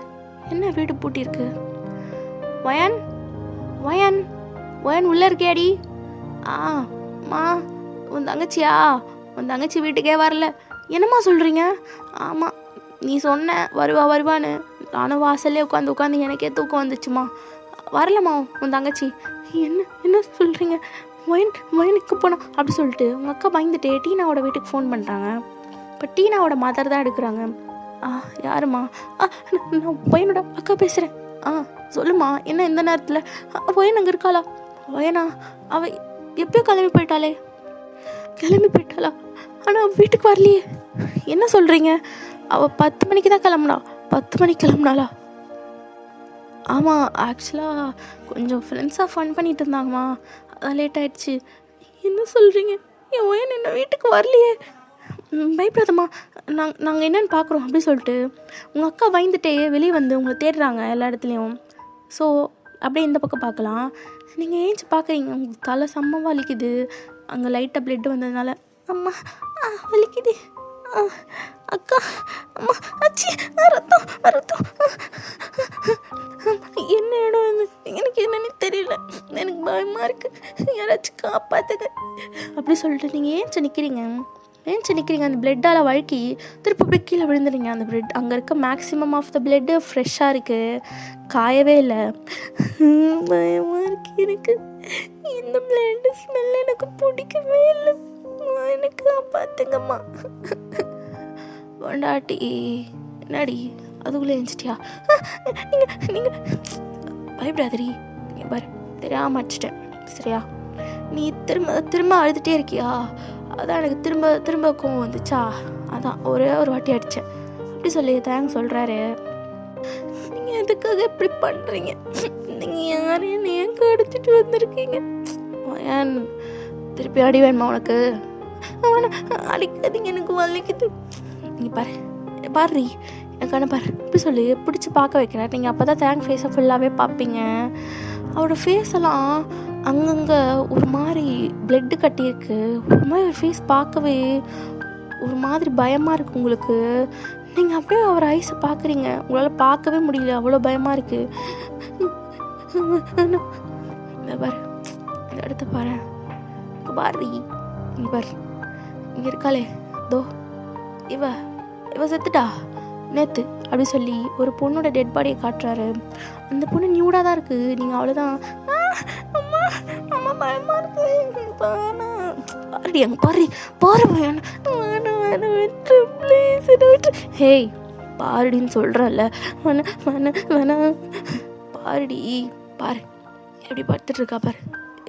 என்ன வீடு பூட்டியிருக்கு? வயன் வயன் வயன் உள்ளே இருக்கேடி? அம்மா, உன் தங்கச்சியா? உன் தங்கச்சி வீட்டுக்கே வரல. என்னம்மா சொல்கிறீங்க? ஆமாம், நீ சொன்ன வருவான்னு. நானும் வாசல்லே உட்காந்து எனக்கே தூக்கம் வந்துச்சுமா. வரலம்மா உன் தங்கச்சி. என்ன சொல்கிறீங்க? வயனுக்கு போனா அப்படி சொல்லிட்டு உங்கள் அக்கா பயந்துட்டே டீனாவோட வீட்டுக்கு ஃபோன் பண்ணுறாங்க. இப்போ டீனாவோட மதர் தான் எடுக்கிறாங்க. யாருமா? நான் பையனோட அக்கா பேசுகிறேன். சொல்லுமா, என்ன இந்த நேரத்தில்? பையன் அங்கே இருக்காளா? பையனா? அவள் எப்பயோ கிளம்பி போயிட்டாளா? ஆனால் வீட்டுக்கு வரலையே. என்ன சொல்கிறீங்க? அவள் 10 மணிக்கு தான் கிளம்புனா. 10 மணிக்கு கிளம்புனாளா? ஆமாம், ஆக்சுவலாக கொஞ்சம் ஃப்ரெண்ட்ஸாக ஃபன் பண்ணிட்டு இருந்தாங்கம்மா, அதான் லேட் ஆகிடுச்சு. என்ன சொல்கிறீங்க? என் ஒயன் என்ன வீட்டுக்கு வரலையே. பயப்படாதம்மா, நாங்கள் என்னென்னு பார்க்குறோம் அப்படி சொல்லிட்டு உங்கள் அக்கா பயந்துட்டே வெளியே வந்து உங்களை தேடுறாங்க எல்லா இடத்துலையும். ஸோ அப்படியே இந்த பக்கம் பார்க்கலாம். நீங்கள் ஏஞ்சி பார்க்குறீங்க, உங்களுக்கு தலை செம்ம வலிக்குது. அங்கே லைட்டாக பிளட் வந்ததுனால அம்மா வலிக்குது. அக்கா, அம்மா, அச்சி, ரத்தம். என்ன இடம் எனக்கு என்னன்னு தெரியல, எனக்கு பயமாக இருக்குது, யாராச்சும் காப்பாற்றுங்க அப்படி சொல்லிட்டு நீங்கள் ஏஞ்சி நிற்கிறீங்க. அந்த பிளட்டால் வழுக்கி திருப்பி அப்படி கீழே விழுந்துடுங்க. அந்த பிளட் அங்கே இருக்க மேக்ஸிமம் ஆஃப் த பிளட்டு ஃப்ரெஷ்ஷாக இருக்குது, காயவே இல்லை. பயமாக இருக்குது எனக்கு. இந்த பிளட் ஸ்மெல் எனக்கு பிடிக்கவே இல்லை. எனக்கு காப்பாற்றுங்கம்மா. பொண்டாட்டி, என்னடி அதுக்குள்ளே எழுந்துட்டியா? நீங்கள் பயப்படாதடி. நீங்கள் பாரு, தெரியாமல் அடிச்சிட்டேன் சரியா? நீ திரும்ப அழுதுகிட்டே இருக்கியா? அதான் எனக்கு திரும்ப கோவம் வந்துச்சா, அதான் ஒரே ஒரு வாட்டி அடித்தேன் அப்படி சொல்லி தேங்க்ஸ் சொல்கிறாரு. நீங்கள் எதுக்காக இப்படி பண்ணுறீங்க? நீங்கள் யாரையும் ஏங்க அடிச்சுட்டு வந்திருக்கீங்க? ஏன் திருப்பி அடி வேணுமா உனக்கு? அவனை அடிக்காதீங்க, எனக்கு வலிக்குது. நீ பாரு என் கண்ணை பாரு இப்படி சொல்லி பிடிச்சி பார்க்க வைக்கிறார். நீங்கள் அப்போ தான் தேங்க் ஃபேஸை ஃபுல்லாகவே பார்ப்பீங்க. அவரோட ஃபேஸ் எல்லாம் அங்கங்கே ஒரு மாதிரி பிளட்டு கட்டியிருக்கு. ஒரு மாதிரி ஒரு ஃபேஸ் பார்க்கவே ஒரு மாதிரி பயமாக இருக்குது உங்களுக்கு. நீங்கள் அப்படியே அவர் ஐஸை பார்க்குறீங்க, உங்களால் பார்க்கவே முடியல, அவ்வளோ பயமாக இருக்குது. இந்த பாரு, இந்த இடத்த பாரு, பாரு இங்கே பாரு, இங்கே இருக்காளே தோ இவ செத்துட்டா நேற்று அப்படி சொல்லி ஒரு பொண்ணோட டெட் பாடியை காட்டுறாரு. அந்த பொண்ணு நியூடாக தான் இருக்குது. நீங்கள் அவ்வளோதான் அம்மா அம்மா பயமாக இருக்குது பாருடி அங்கே பாரு பாரு விட்டு ப்ளீஸ் விட்டு ஹேய் பாருடின்னு சொல்கிறல்ல வேணா பாருடி பாரு எப்படி படுத்துட்ருக்கா பாரு.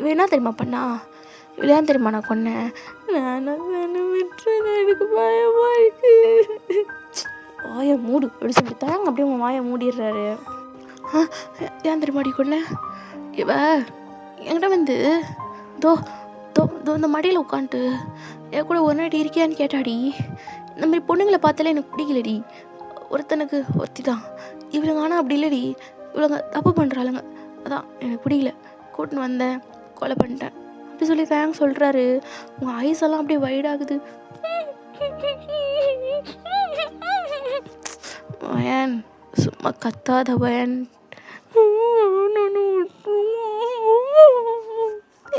வேணா தெரியுமா பண்ணா இவ்வளோ தெரியுமா நான் கொன்னேன் விட்டு எனக்கு பயமாக இருக்கு வாயை மூடு அப்படி சொல்லி தாங்க அப்படியே உங்கள் வாயை மூடிடுறாரு. ஏன் தெரியுமாடி கொன்ன இவ என்கிட்ட வந்து தோ தோ தோ இந்த மடியில் உட்காந்துட்டு என் கூட ஒரு நாட்டி இருக்கியான்னு கேட்டாடி. இந்த மாதிரி பொண்ணுங்களை பார்த்தாலே எனக்கு பிடிக்கலடி. ஒருத்தனுக்கு ஒருத்தி தான் இவளுங்க, ஆனால் அப்படி இல்லடி, இவளுங்க தப்பு பண்ணுறாளுங்க, அதான் எனக்கு பிடிக்கல, கூட்டின்னு வந்தேன், கொலை பண்ணிட்டேன் அப்படி சொல்லி தேங்க் சொல்கிறாரு. உங்கள் ஐஸ் எல்லாம் அப்படியே வைடாகுது. வயன் சும்மா கத்தாத வயன்,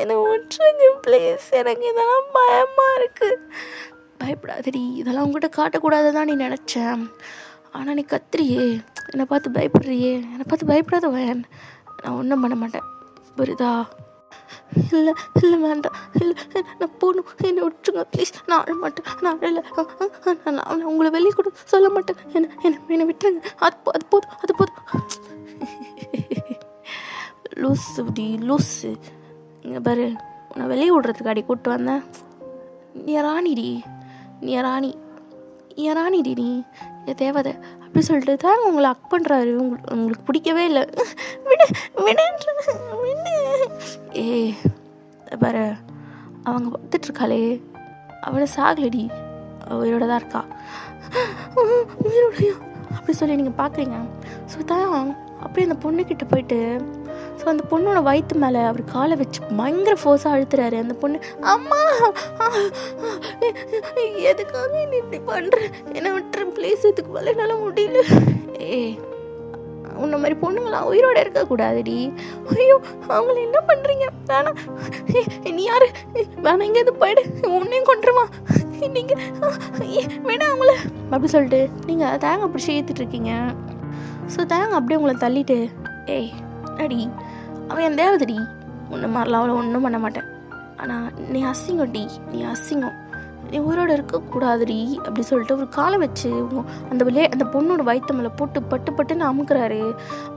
என்னை விட்டுருங்க ப்ளீஸ், எனக்கு இதெல்லாம் பயமாக இருக்குது. பயப்படாதடி, இதெல்லாம் உங்கள்கிட்ட காட்டக்கூடாதுதான் நீ நினச்சேன், ஆனால் நீ கத்துறியே, என்னை பார்த்து பயப்படுறியே, என்னை பார்த்து பயப்படாத வயன், நான் ஒன்றும் பண்ண மாட்டேன் புரியுதா? இல்லை இல்லை வேண்டாம், இல்லை நான் போகணும், என்னை விட்டுருங்க ப்ளீஸ், நான் அழ மாட்டேன், நான் அழலை, நான் உங்களை வெளியே கூட சொல்ல மாட்டேன், என்னை விட்டுருங்க, அது போதும் லூஸு இங்கே பாரு, உன்னை வெளியே விட்றதுக்கு அடி கூப்பிட்டு வந்தேன். நீ ராணிடி நீ என் தேவதை அப்படி சொல்லிட்டு தான் உங்களை அக் பண்ணுறாரு. உங்களுக்கு பிடிக்கவே இல்லை, விடு பாரு அவங்க பார்த்துட்ருக்காளே, அவனை சாகலடி, உயிரோட தான் இருக்கா, உயிரோடையா அப்படி சொல்லி நீங்கள் பார்க்குறீங்க. ஸோ தான் அப்படியே அந்த பொண்ணுக்கிட்ட போயிட்டு ஸோ அந்த பொண்ணோட வயிற்று மேலே அவர் காலை வச்சு பயங்கர ஃபோர்ஸாக அழுத்துறாரு. அந்த பொண்ணு அம்மா எதுக்காக நீ இப்படி பண்ணுற, என்னை விட்டுரு ப்ளீஸ், இதுக்கு மேலே என்னால் முடியல. உன்ன மாதிரி பொண்ணுங்களாம் உயிரோடு இருக்கக்கூடாதுடி. ஐயோ அவங்கள என்ன பண்ணுறீங்க, வேணாம் நீ யார், வேணாம் இங்கே எது போயிடு, உன்னையும் கொண்டுருமா நீங்கள் வேணாம் அவங்கள அப்படி சொல்லிட்டு நீங்கள் தேங்க பிடிச்சி ஏற்றுட்ருக்கீங்க. ஸோ தேங்க அப்படியே உங்களை தள்ளிட்டு அடி அவன் என் தேவதடி, உன்னை மாதிரிலாம் அவளை ஒன்றும் பண்ண மாட்டேன், ஆனால் நீ அசிங்கம், நீ உயிரோடு இருக்கக்கூடாதுடி அப்படி சொல்லிட்டு ஒரு காலை வச்சு அந்த பொண்ணோட வயிற்று மேலே போட்டு பட்டுன்னு அமுக்குறாரு.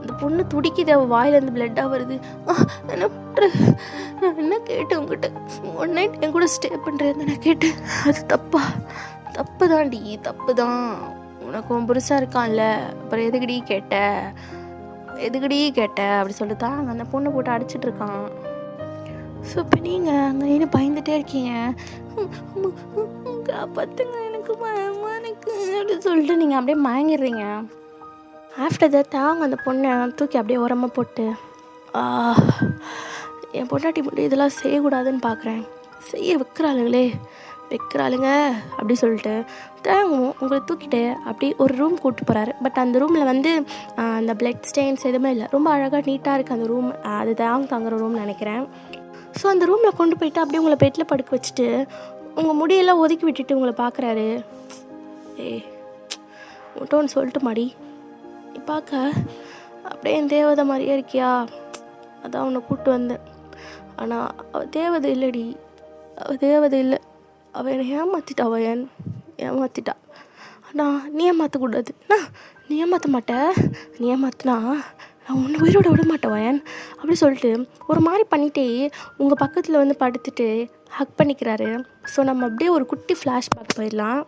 அந்த பொண்ணு துடிக்குது, அவள் வாயிலேருந்து பிளட்டாக வருது. என்ன கேட்டு உங்ககிட்ட ஒன் நைட் என் கூட ஸ்டே பண்ணுறேன் நான் கேட்டு, அது தப்பு தான். உனக்கு உன் புருஷன் இருக்கான்ல, அப்புறம் எதுக்கடி கேட்ட அப்படி சொல்லிட்டு தான் அந்த பொண்ணை போட்டு அடிச்சிட்ருக்கான். ஸோ இப்போ நீங்கள் அங்கே நின்று பயந்துகிட்டே இருக்கீங்க, காப்பாற்றுங்க எனக்கு பயமாக இருக்கு அப்படின்னு சொல்லிட்டு நீங்கள் அப்படியே மயங்கிடுறீங்க. ஆஃப்டர் தட் அவங்க அந்த பொண்ணை தூக்கி அப்படியே உரமாக போட்டு என் பொண்டாட்டி மட்டும் இதெல்லாம் செய்யக்கூடாதுன்னு பார்க்குறேன், செய்ய வைக்கிறாளுங்க அப்படி சொல்லிட்டு தேங்கும் உங்களை தூக்கிட்டு அப்படி ஒரு ரூம் கூப்பிட்டு போகிறாரு. பட் அந்த ரூமில் வந்து அந்த பிளட் ஸ்டெயின்ஸ் எதுவுமே இல்லை, ரொம்ப அழகாக நீட்டாக இருக்குது அந்த ரூம். அது தாங்குற ரூம்னு நினைக்கிறேன். ஸோ அந்த ரூமில் கொண்டு போயிட்டு அப்படியே உங்களை பெட்டில் படுக்க வச்சுட்டு உங்கள் முடியெல்லாம் ஒதுக்கி விட்டுட்டு உங்களை பார்க்குறாரு. ஒட்டோன்னு சொல்லிட்டு மாடி, நீ பார்க்க அப்படியே என் தேவதை மாதிரியே இருக்கியா, அதான் உன்னை கூப்பிட்டு வந்தேன், ஆனால் அவள் தேவதை இல்லடி, அவள் என்னை ஏமாற்றிட்டா. ஆனால் நீ ஏமாற்றக்கூடாது, நீ ஏமாற்ற மாட்டேன், நீ ஏமாத்தினா நான் ஒன்று உயிரோட விட மாட்டேன் வயன் அப்படி சொல்லிட்டு ஒரு மாதிரி பண்ணிகிட்டே உங்கள் பக்கத்தில் வந்து படுத்துட்டு ஹக் பண்ணிக்கிறாரு. ஸோ நம்ம அப்படியே ஒரு குட்டி ஃப்ளாஷ்பேக் போயிடலாம்.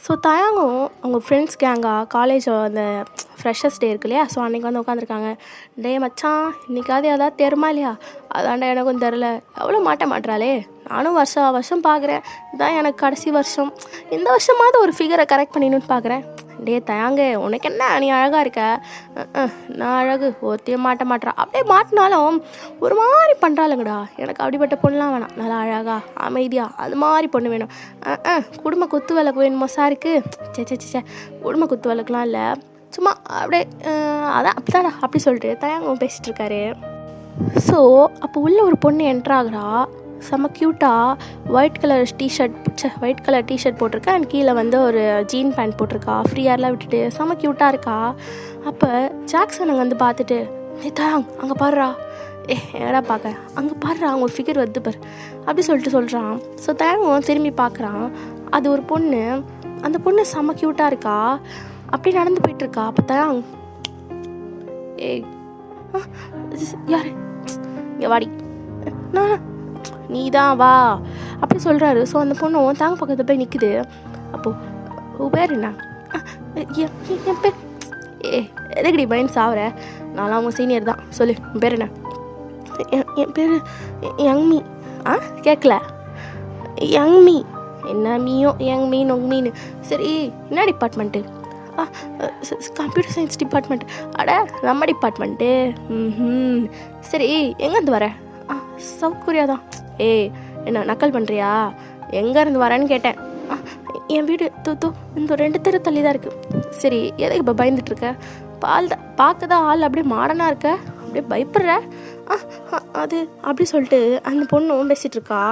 ஸோ தயாங்கும் அவங்க ஃப்ரெண்ட்ஸ் கேங்காக காலேஜ் அந்த ஃப்ரெஷர்ஸ் டே இருக்கு இல்லையா, ஸோ அன்றைக்கி வந்து உட்காந்துருக்காங்க. டே மச்சான் இன்னைக்காவது ஏதாவது தெரியுமா இல்லையா, அதாண்டா எனக்கும் தெரில, எவ்வளோ மாட்டாளே நானும் வருஷம் பார்க்குறேன், இதான் எனக்கு கடைசி வருஷம், இந்த வருஷமாவது ஒரு ஃபிகரை கரெக்ட் பண்ணிடணும்னு பார்க்குறேன். டே தயாங்க, உனக்கு என்ன, நீ அழகாக இருக்க. நான் அழகு ஒருத்தையும் மாட்டேறா. அப்படியே மாட்டினாலும் ஒரு மாதிரி பண்ணுறாளுங்கடா. எனக்கு அப்படிப்பட்ட பொண்ணுலாம் வேணாம். நல்லா அழகா அமைதியாக அது மாதிரி பொண்ணு வேணும். குடும்ப குத்து விளக்கு வேணுமா சாருக்கு? சே குடும்ப குத்து விளக்குலாம் இல்லை, சும்மா அப்படியே அதான் அப்படிதாடா அப்படி சொல்லிட்டு தயாங்க பேசிகிட்டு இருக்காரு. ஸோ அப்போ உள்ள ஒரு பொண்ணு என்ட்ராகிறா. செம்ம க்யூட்டாக ஒயிட் கலர் டிஷர்ட் போட்டிருக்கா. அண்ட் கீழே வந்து ஒரு ஜீன் பேண்ட் போட்டிருக்கா. ஃப்ரீயாரெலாம் விட்டுட்டு செம்ம க்யூட்டாக இருக்கா. அப்போ ஜாக்சன் அங்கே வந்து பார்த்துட்டு, தயாங் அங்கே பாடுறா, ஏடா பார்க்க, அங்கே பாடுறா, அவங்க ஒரு ஃபிகர் வந்து பாரு அப்படி சொல்கிறான். ஸோ தயாங் திரும்பி பார்க்குறான். அது ஒரு பொண்ணு. அந்த பொண்ணு செம்ம க்யூட்டாக இருக்கா. அப்படி நடந்து போயிட்டுருக்கா. அப்போ தயாங், யாரு இங்கே வாடி, நான் நீ தான் வா அப்படி சொல்கிறாரு. ஸோ அந்த பொண்ணும் தாங்க பக்கத்தில் போய் நிற்குது. அப்போது உன் பேர் என்ன? என் பேர் எதுக்கடி பயன் சாவற, நான்லாம் அவங்க சீனியர் தான், சொல்லு உன் பேர் என்ன? என் பேர் யங்மி. கேட்கல, யங்மி. என்ன மீயோ யங்மீ நொங்மீன்னு. சரி என்ன டிபார்ட்மெண்ட்டு? Computer science department. அட நம்ம டிபார்ட்மெண்ட்டு. சரி எங்கேருந்து வர? சவுத் கொரியா தான். என்ன நக்கல் பண்ணுறியா? எங்கேருந்து வரேன்னு கேட்டேன். என் வீடு இந்த 2 தெரு தள்ளி தான் இருக்குது. சரி எதுக்கு இப்போ பயந்துட்டுருக்க? பார்க்க தான் ஆள் அப்படியே மாடனாக இருக்க, அப்படியே பயப்படுற. அது அப்படி சொல்லிட்டு அந்த பொண்ணும் பேசிகிட்ருக்கா.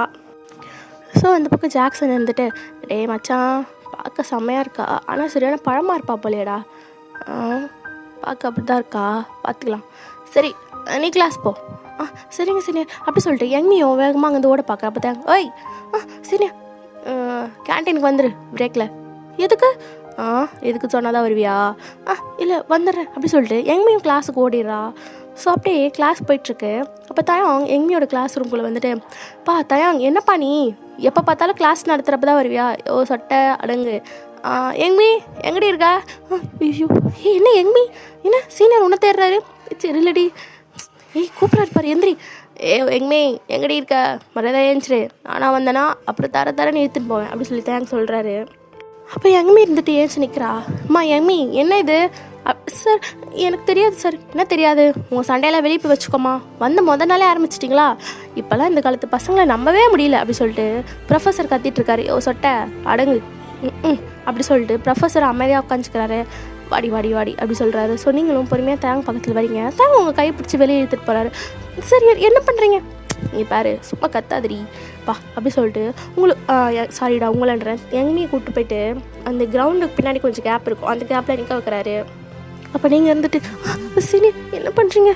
ஸோ அந்த பக்கம் ஜாக்சன் இருந்துட்டு, டேய் மச்சான் பார்க்க செம்மையாக இருக்கா, ஆனால் சரியான பழமாக இருப்பா போலையடா. பார்க்க அப்படி தான் இருக்கா, பார்த்துக்கலாம். சரி நீ கிளாஸ் போ. சரிங்க சீனியர் அப்படி சொல்லிட்டு யங்மியோ வேகமாக அங்கே வந்து ஓட பார்க்க. அப்போ தான், ஓய் சீனியர் கேன்டீனுக்கு வந்துரு பிரேக்கில். எதுக்கு? எதுக்கு சொன்னால் தான் வருவியா? இல்லை வந்துடுறேன் அப்படி சொல்லிட்டு யங்மியும் கிளாஸுக்கு ஓடிடுறா. ஸோ அப்படியே கிளாஸ் போயிட்டுருக்கு. அப்போ தயாங் யங்மியோட கிளாஸ் ரூம்குள்ளே வந்துட்டு, தயாங் என்னப்பா நீ எப்போ பார்த்தாலும் கிளாஸ் நடத்துகிறப்ப தான் வருவியா? சொட்டை அடங்கு. யங்மி எங்கடி இருக்கா? ஐயோ என்ன யங்மி, என்ன சீனியர் உன்னை தேடுறாரு? சரி இல்லடி, கூப்பிட்றாரு பாரு, எந்திரி. யங்மி எங்கடி இருக்க, மரியாதை ஏஞ்சிரு, நானாக வந்தேன்னா அப்புறம் தரன்னு இழுத்துட்டு போவேன் அப்படி சொல்லி தேங்க் சொல்கிறாரு. அப்போ யங்மி இருந்துட்டு ஏஞ்சி நிற்கிறா. யங்மி என்ன இது? சார் எனக்கு தெரியாது சார். என்ன தெரியாது? உங்கள் சண்டையெல்லாம் வெளியே போய் வச்சுக்கோமா, வந்த நாளே ஆரம்பிச்சிட்டிங்களா? இப்போல்லாம் இந்த காலத்து பசங்களை நம்பவே முடியல அப்படி சொல்லிட்டு ப்ரொஃபஸர் கத்திட்டுருக்காரு. சொட்டை அடங்கு அப்படி சொல்லிட்டு ப்ரொஃபஸர் அமைதியாக உட்காந்துக்கிறாரு. வாடி அப்படி சொல்கிறாரு. ஸோ நீங்களும் பொறுமையாக தேங்க பக்கத்தில் வரீங்க. தேங்க உங்கள் கை பிடிச்சி வெளியே இழுத்துட்டு போகிறாரு. சரி என்ன பண்ணுறீங்க? நீ பாரு சும்மா கத்தாதிரி அப்படி சொல்லிட்டு சாரிடா உங்களன்றேன் யங்மியை கூப்பிட்டு போயிட்டு அந்த கிரவுண்டுக்கு பின்னாடி கொஞ்சம் கேப் இருக்கும், அந்த கேப்பில் நிற்க வைக்கிறாரு. அப்போ நீங்கள் இருந்துட்டு, சரி என்ன பண்ணுறீங்க?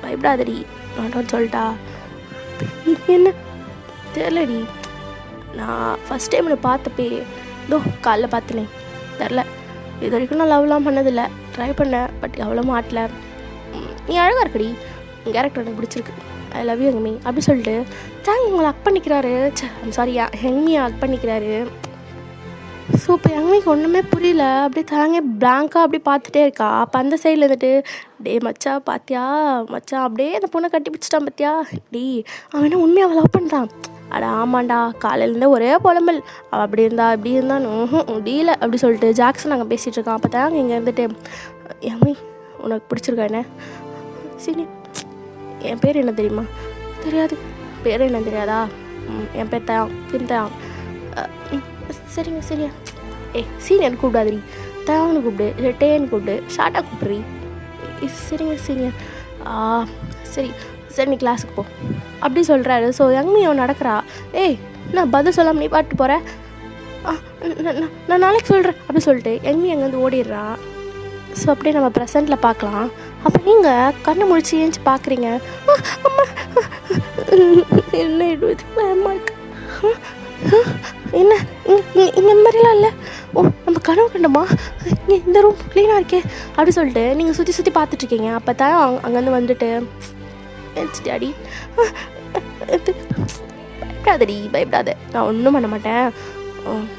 பயப்படாதடி நான் சொல்லிட்டா. என்ன தெரிலடி, நான் ஃபஸ்ட் டைம் நான் பார்த்தப்பே காலைல பார்த்தினேன், தெரில. இது வரைக்கும் நான் லவ்லாம் பண்ணதில்லை, ட்ரை பண்ணேன், பட் அவ்வளோ மாட்டல. நீ அழகாக இருக்கடி, உன் கேரக்டர் எனக்கு பிடிச்சிருக்கு, ஐ லவ் யூ யங்மி அப்படி சொல்லிட்டு தேங்க் உங்களை ஹக் பண்ணிக்கிறாரு. சாரி யங்மியை ஹக் பண்ணிக்கிறாரு. ஸோ இப்போ யங்மிக்கு ஒன்றுமே புரியல, அப்படியே தேங்க பிளாங்காக அப்படி பார்த்துட்டே இருக்கா. அப்போ அந்த சைடில் இருந்துட்டு, டே மச்சா பார்த்தியா மச்சான் அப்படியே அந்த பொண்ணை கட்டி பிடிச்சிட்டான் பார்த்தியா, அவன் என்ன உண்மையாக அவள் லவ் பண்ணுறான். அட ஆமாண்டா, காலையிலேருந்தே ஒரே புலம்பல், அவள் அப்படி இருந்தா இப்படி இருந்தான்னு முடியல அப்படி சொல்லிட்டு ஜாக்சன் நாங்கள் பேசிகிட்டு இருக்கான். அப்போ தாங்க இங்கே இருந்துட்டு, யம்மி உனக்கு பிடிச்சிருக்கா என்ன? சரி என் பேர் என்ன தெரியுமா? தெரியாது. பேர் என்ன தெரியாதா? என் பேர் தயாங். சரிங்க சீனியர் கூப்பிடாதீ, தயாங்னு கூப்பிடு, இல்லை டேன்னு கூப்பிடு, ஷார்ட்டாக கூப்பிட்றீ. சரிங்க சீனியர். சரி நீ கிளாஸுக்கு போ அப்படி சொல்கிறாரு. ஸோ யங்மி அவன் நடக்கிறா. நான் பதில் சொல்லாமல் நீ பாட்டு போகிறேன், நான் நாளைக்கு சொல்கிறேன் அப்படி சொல்லிட்டு யங்மி அங்கேருந்து ஓடிடுறா. ஸோ அப்படியே நம்ம ப்ரெசண்ட்டில் பார்க்கலாம். அப்போ நீங்கள் கண்ணை முழிச்சு ஏஞ்சி பார்க்குறீங்க. அம்மா என்ன இது பயமாக இருக்கு, என்ன இங்கே மாதிரிலாம் இல்லை, நம்ம கனவு கண்டோமா, இங்கே இந்த ரூம் க்ளீனாக இருக்கே அப்படி சொல்லிட்டு நீங்கள் சுற்றி பார்த்துட்ருக்கீங்க. அப்போ தான் அங்கேருந்து வந்துட்டு, டாடி பயப்படாதடி பயப்படாத, நான் ஒன்றும் பண்ண மாட்டேன்,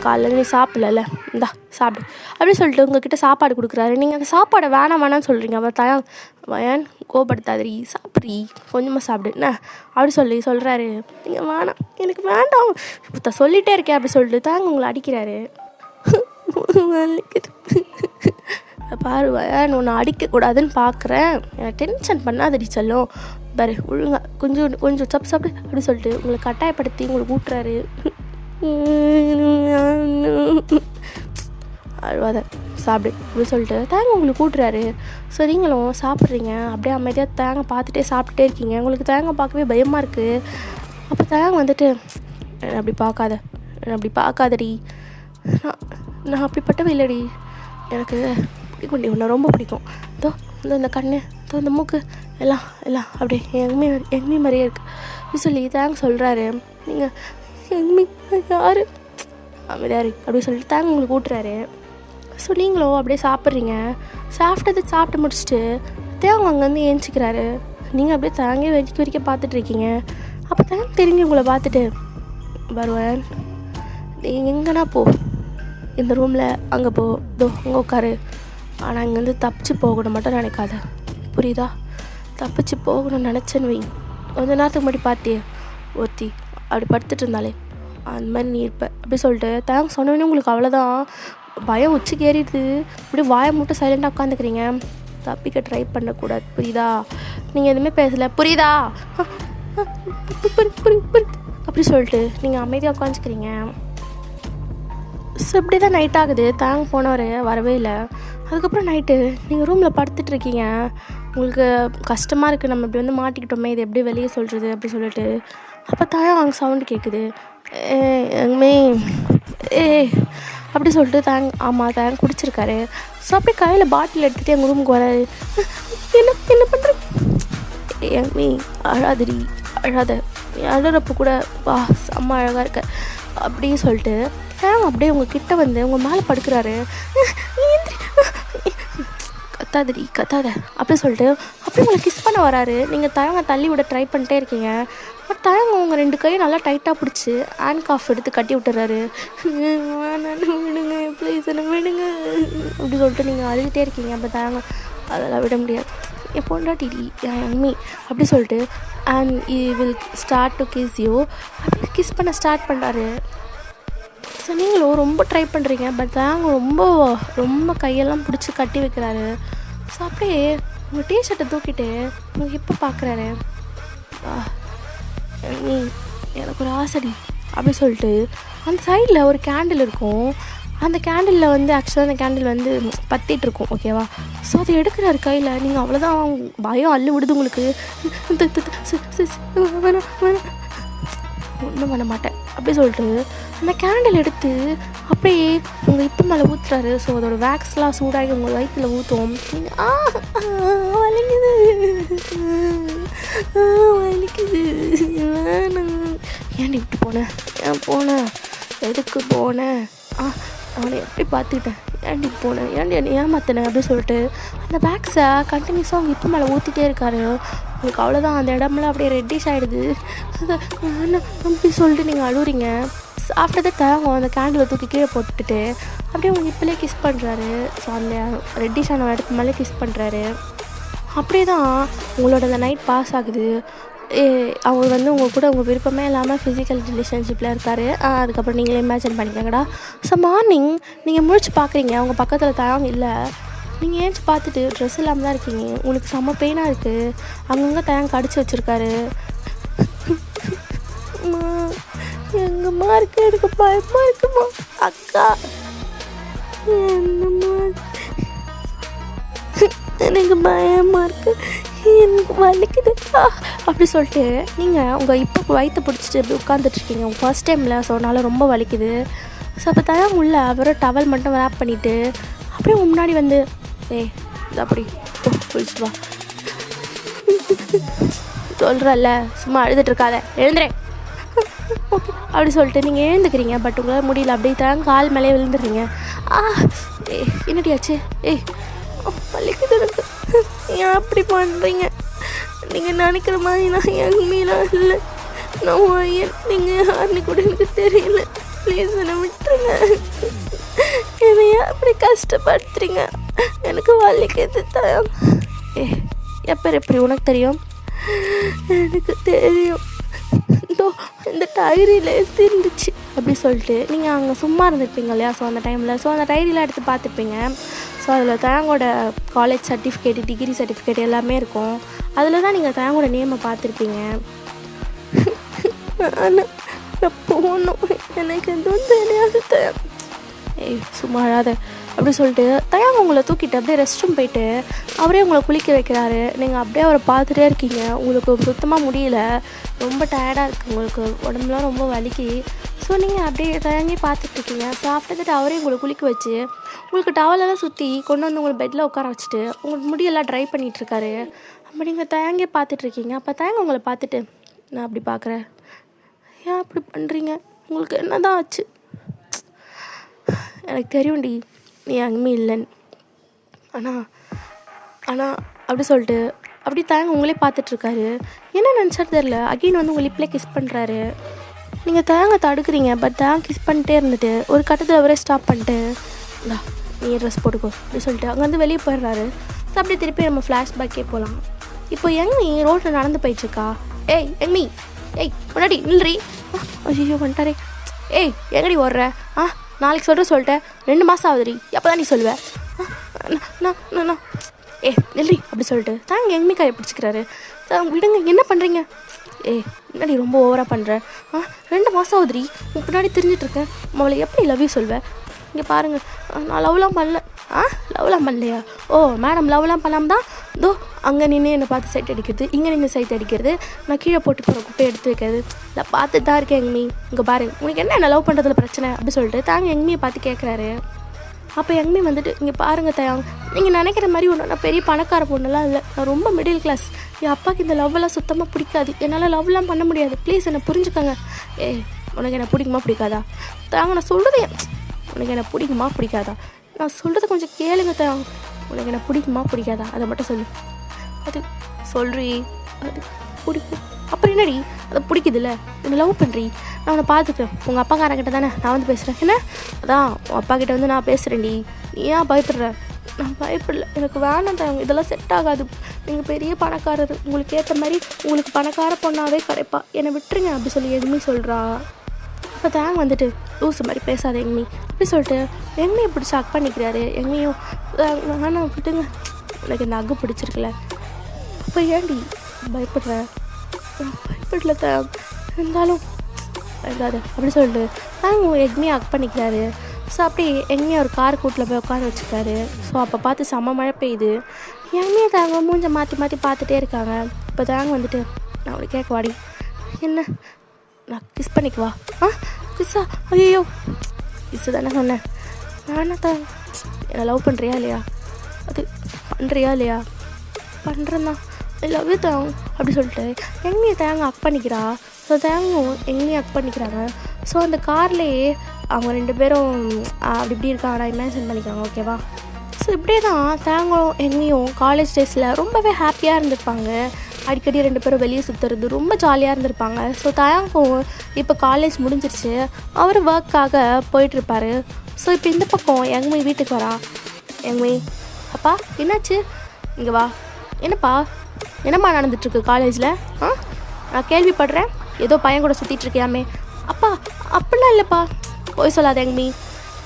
காலையில் நீ சாப்பிடல இந்தா சாப்பிடு அப்படின்னு சொல்லிட்டு உங்ககிட்ட சாப்பாடு கொடுக்குறாரு. நீங்கள் அந்த சாப்பாடை வேணான்னு சொல்கிறீங்க. அவன் தயாங் வயன் கோபப்படுத்தாதீ, சாப்பிட்றீ, கொஞ்சமாக சாப்பிடு என்ன அப்படி சொல்கிறாரு. நீங்கள் வேணாம், எனக்கு வேண்டாம் சொல்லிகிட்டே இருக்கேன் அப்படி சொல்லிட்டு தாங்க உங்களை அடிக்கிறாரு. பாரு வயன், உன்னை அடிக்கக்கூடாதுன்னு பார்க்குறேன், எனக்கு டென்ஷன் பண்ணாதடி சொல்லும் பாரு, ஒழுங்கா கொஞ்சம் சாப்பிடு அப்படி சொல்லிட்டு உங்களை கட்டாயப்படுத்தி உங்களுக்கு ஊட்டுறாரு. அழுவாத சாப்பிடு அப்படி சொல்லிட்டு தேங்காய் உங்களுக்கு கூட்டுறாரு. ஸோ நீங்களும் சாப்பிட்றீங்க, அப்படியே அமைதியாக தேங்காய் பார்த்துட்டே சாப்பிட்டுட்டே இருக்கீங்க. உங்களுக்கு தேங்காய் பார்க்கவே பயமாக இருக்குது. அப்போ தேங்காய் வந்துட்டு என்னை அப்படி பார்க்காதடி, நான் அப்படிப்பட்டவே இல்லடி, எனக்கு பிடிக்கும்டி, உன்னை ரொம்ப பிடிக்கும், இந்த கண்ணு இந்த மூக்கு எல்லாம் அப்படியே எங்கமே மாதிரியே இருக்குது அப்படி சொல்லி தேங்காய் சொல்கிறாரு. நீங்கள் எங்கமே யார் அமைதியாரு அப்படின்னு சொல்லிட்டு தேங்காய் உங்களுக்கு கூட்டுறாரு. ஸோ நீங்களும் அப்படியே சாப்பிட்றீங்க. சாப்பிட்டு முடிச்சுட்டு தேங்காய் அங்கேருந்து ஏஞ்சிக்கிறாரு. நீங்கள் அப்படியே தேங்காய் வரைக்க பார்த்துட்ருக்கீங்க. அப்போ தேங்காய் தெரிஞ்சு உங்களை பார்த்துட்டு வருவேன், நீங்கள் எங்கன்னா போ, இந்த ரூமில் அங்கே போ, அங்கே உட்காரு, ஆனால் இங்கேருந்து தப்பிச்சு போகணும் மட்டும் நினைக்காத, புரியுதா? தப்பிச்சு போகணும்னு நினச்சேன்னு வை, கொஞ்ச நேரத்துக்கு முன்னாடி பார்த்தியே ஒருத்தி அப்படி படுத்துட்டு இருந்தாலே அந்த மாதிரி நீ இருப்ப அப்படி சொல்லிட்டு தேங்க்ஸ் சொன்னோடனே உங்களுக்கு அவ்வளோதான், பயம் உச்சிக்கு ஏறிடுது. இப்படி வாயை மட்டும் சைலண்டாக உட்காந்துக்கிறீங்க. தப்பிக்க ட்ரை பண்ணக்கூடாது, புரியுதா? நீங்கள் எதுவுமே பேசலை, புரியுதா? அப்படி சொல்லிட்டு நீங்கள் அமைதியாக உட்காந்துக்கிறீங்க. ஸோ இப்படி தான் நைட் ஆகுது. தேங்க் போனவர் வரவே இல்லை. அதுக்கப்புறம் நைட்டு நீங்கள் ரூமில் படுத்துட்ருக்கீங்க. உங்களுக்கு கஷ்டமாக இருக்குது, நம்ம இப்படி வந்து மாட்டிக்கிட்டோமே, இது எப்படி வெளியே சொல்கிறது அப்படி சொல்லிட்டு. அப்போ தாயா அங்கே சவுண்டு கேட்குது, எங்கமே அப்படி சொல்லிட்டு தேங்க் குடிச்சிருக்காரு. ஸோ அப்படியே கையில் பாட்டில் எடுத்துகிட்டு எங்கள் ரூமுக்கு வராது. என்ன பண்ணுற எங்கமே, அழாத, அழுறப்போ கூட வா செம்ம அழகாக இருக்க அப்படின்னு சொல்லிட்டு அப்படியே உங்கள் கிட்ட வந்து உங்கள் மேலே படுக்கிறாரு. கத்தாத அப்படி சொல்லிட்டு அப்படியே உங்களை கிஸ் பண்ண வராரு. நீங்கள் தள்ளி விட ட்ரை பண்ணிட்டே இருக்கீங்க. பட் உங்கள் 2 கையும் நல்லா டைட்டாக பிடிச்சி ஹேண்ட் காஃப் எடுத்து கட்டி விட்டுறாரு. விடுங்க ப்ளீஸ், என்ன விடுங்க அப்படி சொல்லிட்டு நீங்கள் அழுதுகிட்டே இருக்கீங்க. அப்போ அதெல்லாம் விட முடியாது, என் பொண்டாட்டி என் அம்மி அப்படி சொல்லிட்டு and he will start to kiss you அப்படி கிஸ் பண்ண ஸ்டார்ட் பண்ணுறாரு. ஸோ நீங்களும் ரொம்ப ட்ரை பண்ணுறீங்க. பட் ரொம்ப கையெல்லாம் பிடிச்சி கட்டி வைக்கிறாரு. ஸோ அப்படியே உங்கள் டிஷர்ட்டை தூக்கிட்டு உங்கள் ஹிப்பை பார்க்குறாரு. நீ எனக்கு ஒரு ஆசைடி அப்படி சொல்லிட்டு அந்த சைடில் ஒரு கேண்டில் இருக்கும். அந்த கேண்டிலில் வந்து ஆக்சுவலாக அந்த கேண்டில் வந்து பற்றிட்டு இருக்கும், ஓகேவா? ஸோ அதை எடுக்கிறாரு கையில். நீங்கள் அவ்வளோதான், பயம் அள்ளு விடுது உங்களுக்கு. ஒன்றும் பண்ண மாட்டேன் அப்படி சொல்லிட்டு அந்த கேண்டில் எடுத்து அப்படியே உங்கள் இப்போ மேலே ஊற்றுறாரு. ஸோ அதோட வேக்ஸ்லாம் சூடாகி உங்கள் வயிற்றில் ஊற்றும். வலிக்குது வேணாம், ஏன்டி விட்டு போனேன், எதுக்கு போனேன், அவனை எப்படி பார்த்துக்கிட்டேன், ஏன்டி போனேன், ஏன்டி என்னை ஏமாத்தினேன் அப்படி சொல்லிட்டு அந்த வேக்ஸை கண்டினியூஸாக அவங்க இப்போ மேலே ஊற்றிட்டே இருக்காரு. உங்களுக்கு அவ்வளோதான், அந்த இடம்லாம் அப்படியே ரெட்டிஷ் ஆகிடுது. அப்படி சொல்லிட்டு நீங்கள் அழுவுறீங்க. ஆஃப்டர் தட் அந்த கேண்டிலை தூக்கி கீழே போட்டுட்டு அப்படியே உங்கள் இப்போலே கிஸ் பண்ணுறாரு. ஸோ அந்த ரெட்டிஷான இடத்து மேலே கிஸ் பண்ணுறாரு. அப்படியே தான் உங்களோட அந்த நைட் பாஸ் ஆகுது. அவர் வந்து உங்கள் கூட உங்கள் விருப்பமே இல்லாமல் ஃபிசிக்கல் ரிலேஷன்ஷிப்பில் இருக்கார். அதுக்கப்புறம் நீங்களே இமேஜின் பண்ணிக்கங்கடா. ஸோ மார்னிங் நீங்கள் முழிச்சு பார்க்குறீங்க, அவங்க பக்கத்தில் தயாங்க இல்லை. நீங்கள் ஏன்ச்சு பார்த்துட்டு ட்ரெஸ் இல்லாமல் தான் இருக்கீங்க. உங்களுக்கு செம்ம பெயினாக இருக்குது. அங்கங்கே தயாங்க அடித்து வச்சுருக்காரு. எங்கம்மா இருக்கு, எனக்கு பயமாக இருக்குமா அக்கா, என்னம்மா எனக்கு பயமாக இருக்குது, எனக்கு வலிக்குது அப்படி சொல்லிட்டு நீங்கள் உங்கள் இப்போ வயிற்று பிடிச்சிட்டு இப்படி உட்காந்துட்ருக்கீங்க. உங்கள் ஃபர்ஸ்ட் டைமில் சொன்னால ரொம்ப வலிக்குது. ஸோ அப்போ தயாங்க உள்ள அவரை டவல் மட்டும் ரேப் பண்ணிவிட்டு அப்படியே முன்னாடி வந்து அப்படி குளிச்சு வா சொல்கிறல்ல, சும்மா அழுதுட்டுருக்காத, எழுந்துறேன் ஓகே அப்படி சொல்லிட்டு நீங்கள் எழுந்துக்கிறீங்க. பட் உங்களால் முடியல. அப்படியே தான் கால் மேலே விழுந்துடுறீங்க. என்னடியாச்சு, வலிக்குது எனக்கு, ஏன் அப்படி பண்ணுறீங்க? நீங்கள் நினைக்கிற மாதிரி நான் எங்கேலாம் இல்லை, நான் நீங்கள் யாருன்னு கூட எனக்கு தெரியல. ப்ளீஸ் என்னை விட்டுருங்க. என்னை ஏன் அப்படி கஷ்டப்படுத்துறீங்க? எனக்கு வலிக்குது தயம். எப்போ எப்படி உனக்கு தெரியும்? எனக்கு தெரியும். இந்த டைரியில் இருந்துச்சு அப்படி சொல்லிட்டு நீங்கள் அங்கே சும்மா இருந்திருப்பீங்க இல்லையா? ஸோ அந்த டைமில் அந்த டைரியில் எடுத்து பார்த்துருப்பீங்க. ஸோ அதில் தயாங்கோட காலேஜ் சர்டிஃபிகேட், டிகிரி சர்டிஃபிகேட் எல்லாமே இருக்கும். அதில் தான் நீங்கள் தயாங்கோட நேமை பார்த்துருப்பீங்க. நான் போகணும், எனக்கு எதுவும் தெரியாது தயம். சும்மா அழாத அப்படி சொல்லிட்டு தயாங்க உங்களை தூக்கிட்டு அப்படியே ரெஸ்ட் ரூம் போயிட்டு அவரே உங்களை குளிக்க வைக்கிறாரு. நீங்கள் அப்படியே அவரை பார்த்துட்டே இருக்கீங்க. உங்களுக்கு சுத்தமாக முடியல, ரொம்ப டயர்டாக இருக்குது, உங்களுக்கு உடம்புலாம் ரொம்ப வலிக்கு. ஸோ நீங்கள் அப்படியே தயங்கி பார்த்துட்ருக்கீங்க. ஸோ ஆஃப்டர் தட் அவரே உங்களை குளிக்க வச்சு உங்களுக்கு டவலெல்லாம் சுற்றி கொண்டு வந்து உங்களை பெட்டில் உட்கார வச்சுட்டு உங்களுக்கு முடியெல்லாம் ட்ரை பண்ணிகிட்ருக்காரு. அப்போ நீங்கள் தயங்கி பார்த்துட்ருக்கீங்க. அப்போ தயங்க உங்களை பார்த்துட்டு, நான் அப்படி பார்க்குறேன், ஏன் அப்படி பண்ணுறீங்க, உங்களுக்கு என்ன தான் ஆச்சு? எனக்கு தெரியும்டி நீ அங்கேயுமே இல்லைன்னு. ஆனால் அப்படி சொல்லிட்டு அப்படி தயங்க உங்களே பார்த்துட்ருக்காரு. என்ன நினச்சாரு தெரில. அகெயின் வந்து உங்கள் லிப்பில் கிஸ் பண்ணுறாரு. நீங்கள் தயங்க தடுக்கிறீங்க. பட் தயங்க கிஸ் பண்ணிட்டே இருந்துட்டு ஒரு கட்டத்தில் அவரே ஸ்டாப் பண்ணிட்டு, இந்தா நீ ட்ரெஸ் போட்டுக்கோ அப்படி சொல்லிட்டு அங்கே வந்து வெளியே போயிடுறாரு. ஸோ அப்படியே திருப்பி நம்ம ஃப்ளாஷ்பேக்கே போகலாம். இப்போ எங்கி ரோட்டில் நடந்து போயிட்டுருக்கா. ஏய் எங்கி, முன்னாடி நில்றி. ஐயோ வந்துட்டாரே. எங்கடி ஓடுற? நாளைக்கு சொல்லிட்டேன், 2 மாதம் ஆகுதுடி, எப்போ தான் நீ சொல்லுவேன்? நான் நெல்றி அப்படி சொல்லிட்டு தாங்க எங்கேயுமே கையை பிடிச்சிக்கிறாரு. விடுங்க, என்ன பண்ணுறீங்க? என்னடி ரொம்ப ஓவராக பண்ணுற? 2 மாதம் ஆகுதுடி, உன் பின்னாடி தெரிஞ்சிட்ருக்கேன், அவளை எப்படி லவ் யூ சொல்வேன்? இங்கே பாருங்கள், நான் லவ்லாம் பண்ணல. லவ்லாம் பண்ணலையா? ஓ மேடம், லவ்லாம் பண்ணாமல் தான் இதோ அங்கே நின்று என்னை பார்த்து சைட் அடிக்கிறது, இங்கே நின்று சைட் அடிக்கிறது, நான் கீழே போட்டு போகிற குப்பையை எடுத்து வைக்கிறது, இல்லை பார்த்துட்டு தான் இருக்கேன் எங்கமி. இங்கே பாரு, உனக்கு என்ன லவ் பண்ணுறதுல பிரச்சனை அப்படி சொல்லிட்டு தாங்க எங்கமியை பார்த்து கேட்குறாரு. அப்போ எங்கமி வந்துட்டு, இங்கே பாருங்கள் தயாங், நீங்கள் நினைக்கிற மாதிரி ஒன்று நான் பெரிய பணக்கார பொண்ணுலாம் இல்லை, நான் ரொம்ப மிடில் கிளாஸ். என் அப்பாவுக்கு இந்த லவ்வெல்லாம் சுத்தமாக பிடிக்காது, என்னால் லவ்லாம் பண்ண முடியாது, ப்ளீஸ் என்னை புரிஞ்சுக்கோங்க. உனக்கு என்ன பிடிக்குமா பிடிக்காதா? தாங்க நான் சொல்கிறது, உனக்கு என்ன பிடிக்குமா பிடிக்காதா? நான் சொல்கிறது கொஞ்சம் கேளுங்க தாங்க. உனக்கு என்ன பிடிக்குமா பிடிக்காதா? அதை மட்டும் சொல்லு. அது சொல்கிறீ, அது பிடிக்கும். அப்புறம் என்னடி அதை பிடிக்குதுல்ல, என்னை லவ் பண்ணுறீ, நான் உன்னை பார்த்துக்கிறேன், உங்கள் அப்பாக்காரங்கிட்ட தானே நான் வந்து பேசுகிறேன். என்ன அதான் உன் அப்பா கிட்டே வந்து நான் பேசுகிறேன்டி, நீ ஏன் பயப்படுற? நான் பயப்படல, எனக்கு வேணாம் தாங்க, இதெல்லாம் செட் ஆகாது, நீங்கள் பெரிய பணக்காரர், உங்களுக்கு ஏற்ற மாதிரி உங்களுக்கு பணக்கார பொண்ணாவே கிடைப்பா, என்னை விட்டுருங்க அப்படி சொல்லி எதுவுமே சொல்கிறா. இப்போ தாங்க வந்துட்டு லூஸு மாதிரி பேசாத எங்கமி அப்படி சொல்லிட்டு எங்கமையை பிடிச்சி ஹக் பண்ணிக்கிறாரு. எங்கமையும் வேணாம் விட்டுங்க, எனக்கு இந்த அக்கு பிடிச்சிருக்குல்ல. அப்போ ஏன்டி பயப்படுற? பயப்படல தான், இருந்தாலும் பயப்படாது அப்படி சொல்லிட்டு தாங்க எங்கமையை ஹக் பண்ணிக்கிறாரு. ஸோ அப்படி எங்கேயுமே ஒரு கார் கூட்டில் போய் உட்கார வச்சுக்கிறாரு. ஸோ அப்போ பார்த்து செம்ம மழை பெய்யுது. எங்கேயுமே தாங்க மூஞ்சை மாற்றி மாற்றி பார்த்துட்டே இருக்காங்க. இப்போ தாங்க வந்துட்டு, நான் அவளை கேட்க வாடி, என்ன நான் கிஸ் பண்ணிக்குவா? கிஸ்ஸா? ஐயோ கிஸ்ஸு தானே சொன்னேன். நானே தான், என்னை லவ் பண்ணுறியா இல்லையா? அது பண்ணுறியா இல்லையா? பண்ணுறேன் தான், ஐ லவ் யூ தான் அப்படி சொல்லிட்டு எங்கேயும் தேங்க ஹக் பண்ணிக்கிறா. ஸோ தேங்கும் எங்கேயும் ஹக் பண்ணிக்கிறாங்க. ஸோ அந்த கார்லேயே அவங்க 2 பேரும் அப்படி இப்படி இருக்காங்க, இமேஜின் பண்ணிக்கிறாங்க. ஓகேவா? ஸோ இப்படியே தான் தேங்கும் எங்கேயும் காலேஜ் டேஸில் ரொம்பவே ஹாப்பியாக இருந்திருப்பாங்க. அடிக்கடி 2 பேரும் வெளியே சுற்றுறது ரொம்ப ஜாலியாக இருந்திருப்பாங்க. ஸோ தயாங்கும் இப்போ காலேஜ் முடிஞ்சிருச்சு, அவர் ஒர்க்காக போயிட்டுருப்பார். ஸோ இப்போ இந்த பக்கம் எங்கமை வீட்டுக்கு வரா. எங்கமை, அப்பா என்னாச்சு? இங்கே வா. என்னப்பா, என்னம்மா நடந்துட்டுருக்கு காலேஜில்? நான் கேள்விப்படுறேன், ஏதோ பையன் கூட சுற்றிட்டுருக்கியாமே. அப்பா அப்படிலாம் இல்லைப்பா, போய் சொல்லாத எங்கமி.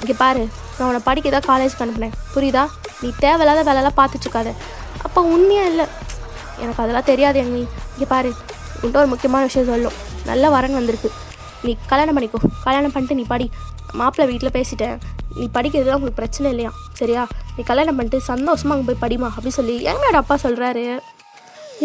இங்கே பாரு, நான் உன்னை படிக்க தான் காலேஜுக்கு அனுப்புனேன், புரியுதா? நீ தேவையில்லாத வேலைலாம் பார்த்துட்ருக்காத. அப்பா உண்மையாக இல்லை, எனக்கு அதெல்லாம் தெரியாது எங்கமி. இங்கே பாரு, உன்ட்ட ஒரு முக்கியமான விஷயம் சொல்லும், நல்ல வரன் வந்திருக்கு, நீ கல்யாணம் பண்ணிக்கோ, கல்யாணம் பண்ணிட்டு நீ படி. மாப்பிள்ளை வீட்டில் பேசிட்டேன், நீ படிக்கிறதுலாம் உங்களுக்கு பிரச்சனை இல்லையா, சரியா? நீ கல்யாணம் பண்ணிட்டு சந்தோஷமாக அங்கே போய் படிமா அப்படி சொல்லி எங்கமையோட அப்பா சொல்கிறாரு.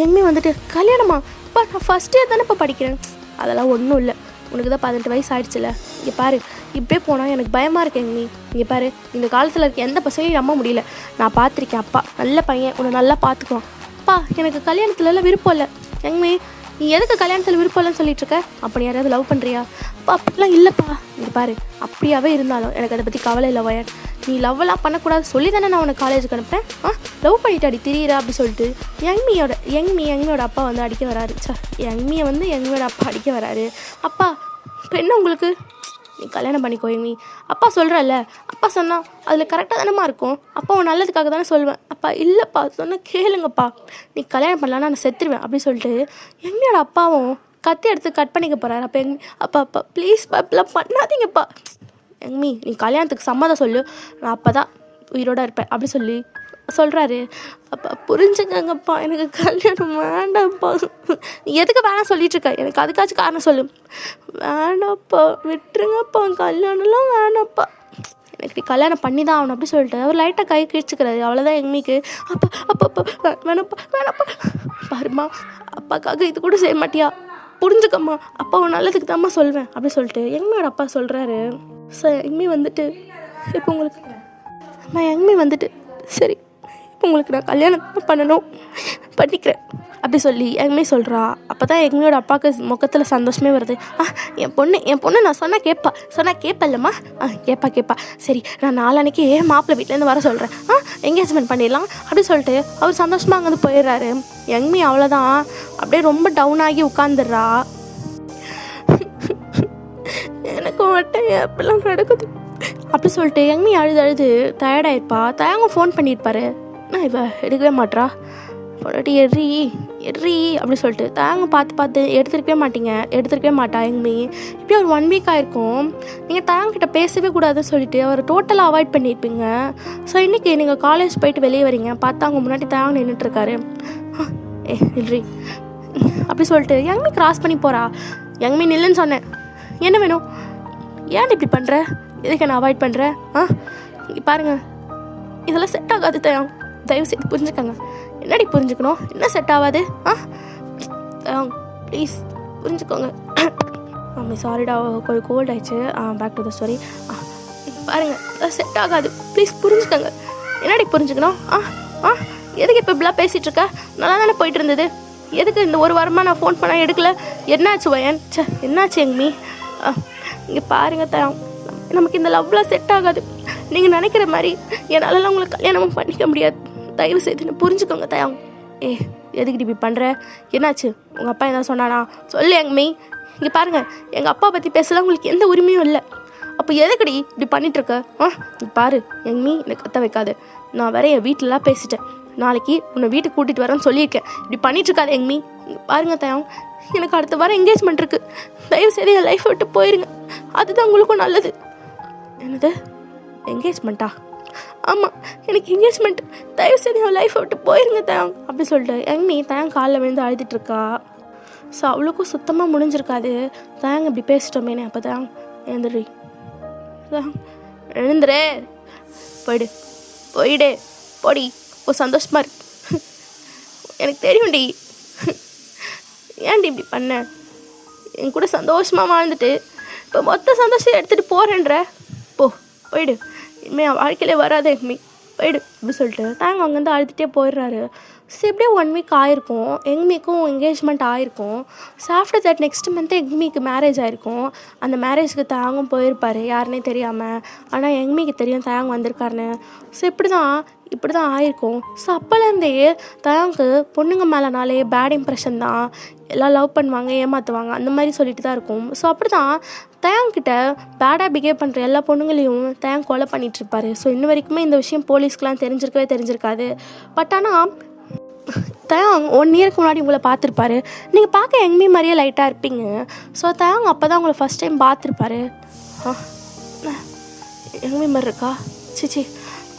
எங்கமே வந்துட்டு, கல்யாணமா? அப்பா நான் ஃபஸ்ட் இயர் தானே இப்போ படிக்கிறேன். அதெல்லாம் ஒன்றும் இல்லை, உனக்கு தான் 18 வயசு ஆகிடுச்சில்ல. இங்கே பாரு, இப்படியே போனால் எனக்கு பயமாக இருக்கு எங்கமி. இங்கே பாரு, இந்த காலத்தில் இருக்க எந்த பசங்களையும் நம்ப முடியல. நான் பார்த்துருக்கேன், அப்பா நல்ல பையன், உன்னை நல்லா பார்த்துக்குவான். அப்பா எனக்கு கல்யாணத்துலலாம் விருப்பம் இல்லை. எங்கமே நீ எதுக்கு கல்யாணத்தில் விருப்பம் இல்லைன்னு சொல்லிட்டுருக்க? அப்போ நீ யாராவது லவ் பண்ணுறியா? அப்பா அப்படிலாம் இல்லைப்பா. இங்கே பாரு, அப்படியாவே இருந்தாலும் எனக்கு அதை பற்றி கவலை இல்லை வயன். நீ லவ்வெல்லாம் பண்ணக்கூடாது சொல்லி தானே நான் உனக்கு காலேஜுக்கு அனுப்புறேன். லவ் பண்ணிட்டு அடி திரியிறா அப்படி சொல்லிட்டு எங்கமையோட அப்பா வந்து அடிக்க வராரு. எங்கமையை வந்து எங்கமையோட அப்பா அடிக்க வராரு. அப்பா இப்போ என்ன உங்களுக்கு? நீ கல்யாணம் பண்ணிக்கோ எங்கமி. அப்பா சொல்கிறல்ல, அப்பா சொன்னால் அதில் கரெக்டாக தானேம்மா இருக்கும். அப்பா உன் நல்லதுக்காக தானே சொல்லுவேன். அப்பா இல்லைப்பா சொன்னால் கேளுங்கப்பா, நீ கல்யாணம் பண்ணலான்னா நான் செத்துருவேன் அப்படி சொல்லிட்டு எங்களோட அப்பாவும் கத்தி எடுத்து கட் பண்ணிக்க போகிறாரு. அப்போ அப்பா அப்பா ப்ளீஸ்ப்பா இப்பெல்லாம் பண்ணாதீங்கப்பா, எங்கமி நீ கல்யாணத்துக்கு சம்மதம் சொல்லு, நான் அப்போ தான் உயிரோடு இருப்பேன் அப்படி சொல்லி சொல்கிறாரு. அப்பா புரிஞ்சுக்கங்கப்பா, எனக்கு கல்யாணம் வேண்டாம்ப்பா. நீ எதுக்கு வேணாம் சொல்லிகிட்ருக்க, எனக்கு அதுக்காச்சும் காரணம் சொல்லு. வேணாப்பா விட்டுருங்கப்பா, கல்யாணம்லாம் வேணாப்பா, எனக்கு நீ கல்யாணம் பண்ணி தான் ஆகணும் அப்படி சொல்லிட்டு அவர் லைட்டாக கை கிழிச்சிக்கிறாரு. அவ்வளோதான் எங்கமிக்கு அப்பா அப்பா அப்பா வேணாப்பா வேணாப்பா, பாருமா அப்பாக்காக இது கூட செய்ய மாட்டியா, புரிஞ்சுக்கம்மா, அப்பாவை நல்லதுக்கு தான்மா சொல்வேன் அப்படி சொல்லிட்டு எங்கமியோட அப்பா சொல்கிறாரு. சார் எங்கமி வந்துட்டு இப்போ உங்களுக்கு எங்கமி வந்துட்டு சரி இப்போ உங்களுக்கு நான் கல்யாணம் பண்ணணும், பண்ணிக்கிறேன் அப்படி சொல்லி எங்கமே சொல்கிறா. அப்போ தான் எங்களோட அப்பாவுக்கு முகத்தில் சந்தோஷமே வருது. என் பொண்ணு நான் சொன்னால் கேட்பல்லம்மா, கேட்பா சரி நான் நாளான்னைக்கு மாப்பிள்ளை வீட்டிலேருந்து வர சொல்கிறேன், என்கேஜ்மெண்ட் பண்ணிடலாம் அப்படி சொல்லிட்டு அவர் சந்தோஷமாக அங்கேருந்து போயிடுறாரு. எங்கமே அவ்வளோதான் அப்படியே ரொம்ப டவுன் ஆகி உட்காந்துடுறா. எனக்கு மட்டும் எப்படிலாம் நடக்குது அப்படி சொல்லிட்டு எங்கமே அழுது டயர்டாயிருப்பா. தயங்க ஃபோன் பண்ணியிருப்பாரு, நான் இவ எடுக்கவே மாட்றா, பொண்டாட்டி எட்ரி அப்படி சொல்லிட்டு தாங்க பார்த்து எடுத்துருக்கவே மாட்டா எங்கமே. இப்படி ஒரு 1 வீக் ஆகிருக்கும். நீங்கள் தாங்கிட்ட பேசவே கூடாதுன்னு சொல்லிட்டு அவர் டோட்டலாக அவாய்ட் பண்ணியிருப்பீங்க. ஸோ இன்றைக்கி நீங்கள் காலேஜ் போயிட்டு வெளியே வரீங்க, பார்த்தா அவங்க முன்னாடி தாங்க நின்றுட்டுருக்காரு. நில்றி அப்படி சொல்லிட்டு எங்கமே கிராஸ் பண்ணி போகிறா. எங்கமே நில்லுன்னு சொன்னேன், என்ன வேணும், ஏன் இப்படி பண்ணுற, எதுக்கு என்ன அவாய்ட் பண்ணுற, பாருங்கள் இதெல்லாம் செட் ஆகாது தயவு செய்து புரிஞ்சுக்கங்க. என்னடி புரிஞ்சுக்கணும், என்ன செட் ஆகாது, ப்ளீஸ் புரிஞ்சுக்கோங்க. சாரிடா கொஞ்சம் கோல்ட் ஆயிடுச்சு, பேக் டு த ஸ்டோரி. பாருங்கள் செட் ஆகாது, ப்ளீஸ் புரிஞ்சுக்கோங்க. என்னடி புரிஞ்சுக்கணும், எதுக்கு இப்போ இப்படிலாம் பேசிகிட்ருக்க, நல்லா தானே போயிட்டு இருந்தது, எதுக்கு இந்த 1 வாரமாக நான் ஃபோன் பண்ணால் எடுக்கல, என்னாச்சு வயன், என்னாச்சு எங்கமி, இங்கே பாருங்கள் நமக்கு இந்த லவ்லாம் செட் ஆகாது, நீங்கள் நினைக்கிற மாதிரி என்னாலலாம் உங்களை கல்யாணமும் பண்ணிக்க முடியாது, தயவு செய்து என்ன புரிஞ்சுக்கோங்க எதுக்கிட்ட இப்படி பண்ணுற, என்னாச்சு உங்கள் அப்பா என்ன சொன்னானா சொல்லு எங்கமி. இங்கே பாருங்கள் எங்கள் அப்பா பற்றி பேசலாம் உங்களுக்கு எந்த உரிமையும் இல்லை, அப்போ எதுக்கடி இப்படி பண்ணிகிட்ருக்க, பாரு எங்கமி என்னை கத்த வைக்காது, நான் வேற என் வீட்டிலலாம் பேசிட்டேன், நாளைக்கு உன்னை வீட்டுக்கு கூட்டிகிட்டு வரேன்னு சொல்லியிருக்கேன், இப்படி பண்ணிகிட்ருக்காது எங்கமி. பாருங்கள் எனக்கு அடுத்த வாரம் என்கேஜ்மெண்ட் இருக்குது, தயவு செய்து என் லைஃப் விட்டு போயிருங்க, அதுதான் உங்களுக்கும் நல்லது. என்னது என்கேஜ்மெண்ட்டா, ஆமாம் எனக்கு என்கேஜ்மெண்ட், தயவு செய்து என் லைஃப்பை விட்டு போயிருங்க அப்படி சொல்லிட்டு எங்கமி காலில் விழுந்து அழுதுட்டுருக்கா. ஸோ அவளுக்கும் சுத்தமாக முடிஞ்சிருக்காது, இப்படி பேசிட்டோமேனே. அப்போ எழுந்துடுறி எழுந்துரு, போயிடு போடி, சந்தோஷமா இருக்கு, எனக்கு தெரியும்டி, ஏன்டி இப்படி பண்ண, என் கூட சந்தோஷமாக வாழ்ந்துட்டு இப்போ மொத்த சந்தோஷம் எடுத்துகிட்டு போகிறேன்ற, போயிடு, இனிமேல் வாழ்க்கையிலே வராது எங்கமி, போயிடு அப்படி சொல்லிட்டு அங்கேருந்து அழுதுகிட்டே போயிடுறாரு. ஸோ எப்படியே 1 வீக் ஆகிருக்கும், எங்கமிக்கும் என்கேஜ்மெண்ட் ஆகிருக்கும். So after that next month எங்கமிக்கு மேரேஜ் ஆகிருக்கும். அந்த மேரேஜுக்கு தாங்கும் போயிருப்பார் யாருன்னே தெரியாமல், ஆனால் எங்கமிக்கு தெரியும் தாங்க வந்திருக்காருன்னு. ஸோ இப்படி தான் ஆகிருக்கும். ஸோ அப்போலேருந்தே தயாங்க்கு பொண்ணுங்க மேலேனாலே பேட் இம்ப்ரெஷன் தான், எல்லாம் லவ் பண்ணுவாங்க, ஏமாற்றுவாங்க, அந்த மாதிரி சொல்லிட்டு தான் இருக்கும். ஸோ அப்படி தான் தயாங்கிட்ட பேடாக பிஹேவ் பண்ணுற எல்லா பொண்ணுங்களையும் தயாங் கொலை பண்ணிகிட்ருப்பாரு. ஸோ இன்ன வரைக்குமே இந்த விஷயம் போலீஸ்க்கெலாம் தெரிஞ்சிருக்காது. பட் ஆனால் தயாங் 1 இயருக்கு முன்னாடி உங்களை பார்த்துருப்பாரு, நீங்கள் பார்க்க எங்கமே மாதிரியே லைட்டாக இருப்பீங்க. ஸோ தயாங் அப்போ தான் உங்களை ஃபஸ்ட் டைம் பார்த்துருப்பாரு. எங்கமே மாதிரி இருக்கா, சிச்சி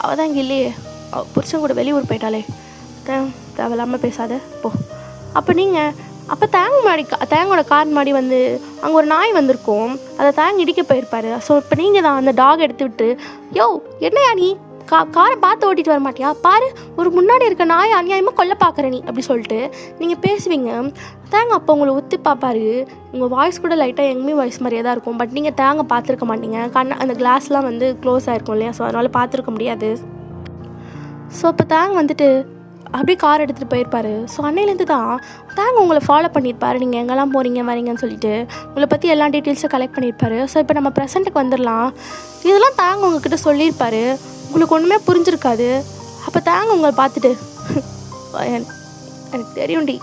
அவள் தான் இங்கே இல்லையே, அவள் புருஷன் கூட வெளியூர் போயிட்டாலே, தேவையில்லாமல் பேசாத போ. அப்போ தேங்கோட கார் முன்னாடி வந்து அங்கே ஒரு நாய் வந்திருக்கும், அதை தேங்க இடிக்க போயிருப்பாரு. ஸோ இப்போ நீங்கள் தான் அந்த டாக் எடுத்து விட்டு, என்னையா நீ காரை பார்த்து ஓட்டிகிட்டு வர மாட்டியா, பாரு ஒரு முன்னாடி இருக்க நாய் அநியாயமாக கொல்ல பார்க்குற நீ அப்படி சொல்லிட்டு நீங்கள் பேசுவீங்க. அப்போ உங்களை ஒத்தி பார்ப்பாரு. உங்கள் வாய்ஸ் கூட லைட்டாக எங்கேயுமே வாய்ஸ் மாதிரியே தான் இருக்கும். பட் நீங்கள் பார்த்துருக்க மாட்டீங்க, அந்த கிளாஸ்லாம் வந்து க்ளோஸ் ஆகிருக்கும் இல்லையா, ஸோ அதனால் பார்த்துருக்க முடியாது. ஸோ இப்போ வந்துட்டு அப்படியே கார் எடுத்துகிட்டு போயிருப்பார். ஸோ அன்னையிலேருந்து தான் உங்களை ஃபாலோ பண்ணியிருப்பார், நீங்கள் எங்கெல்லாம் போகிறீங்க வரீங்கன்னு சொல்லிட்டு உங்களை பற்றி எல்லா டீட்டெயில்ஸும் கலெக்ட் பண்ணியிருப்பார். ஸோ இப்போ நம்ம ப்ரெசென்ட்டுக்கு வந்துடலாம். இதெல்லாம் உங்ககிட்ட சொல்லியிருப்பார், உங்களுக்கு ஒன்றுமே புரிஞ்சிருக்காது. அப்போ உங்களை பார்த்துட்டு, எனக்கு தெரியும்டி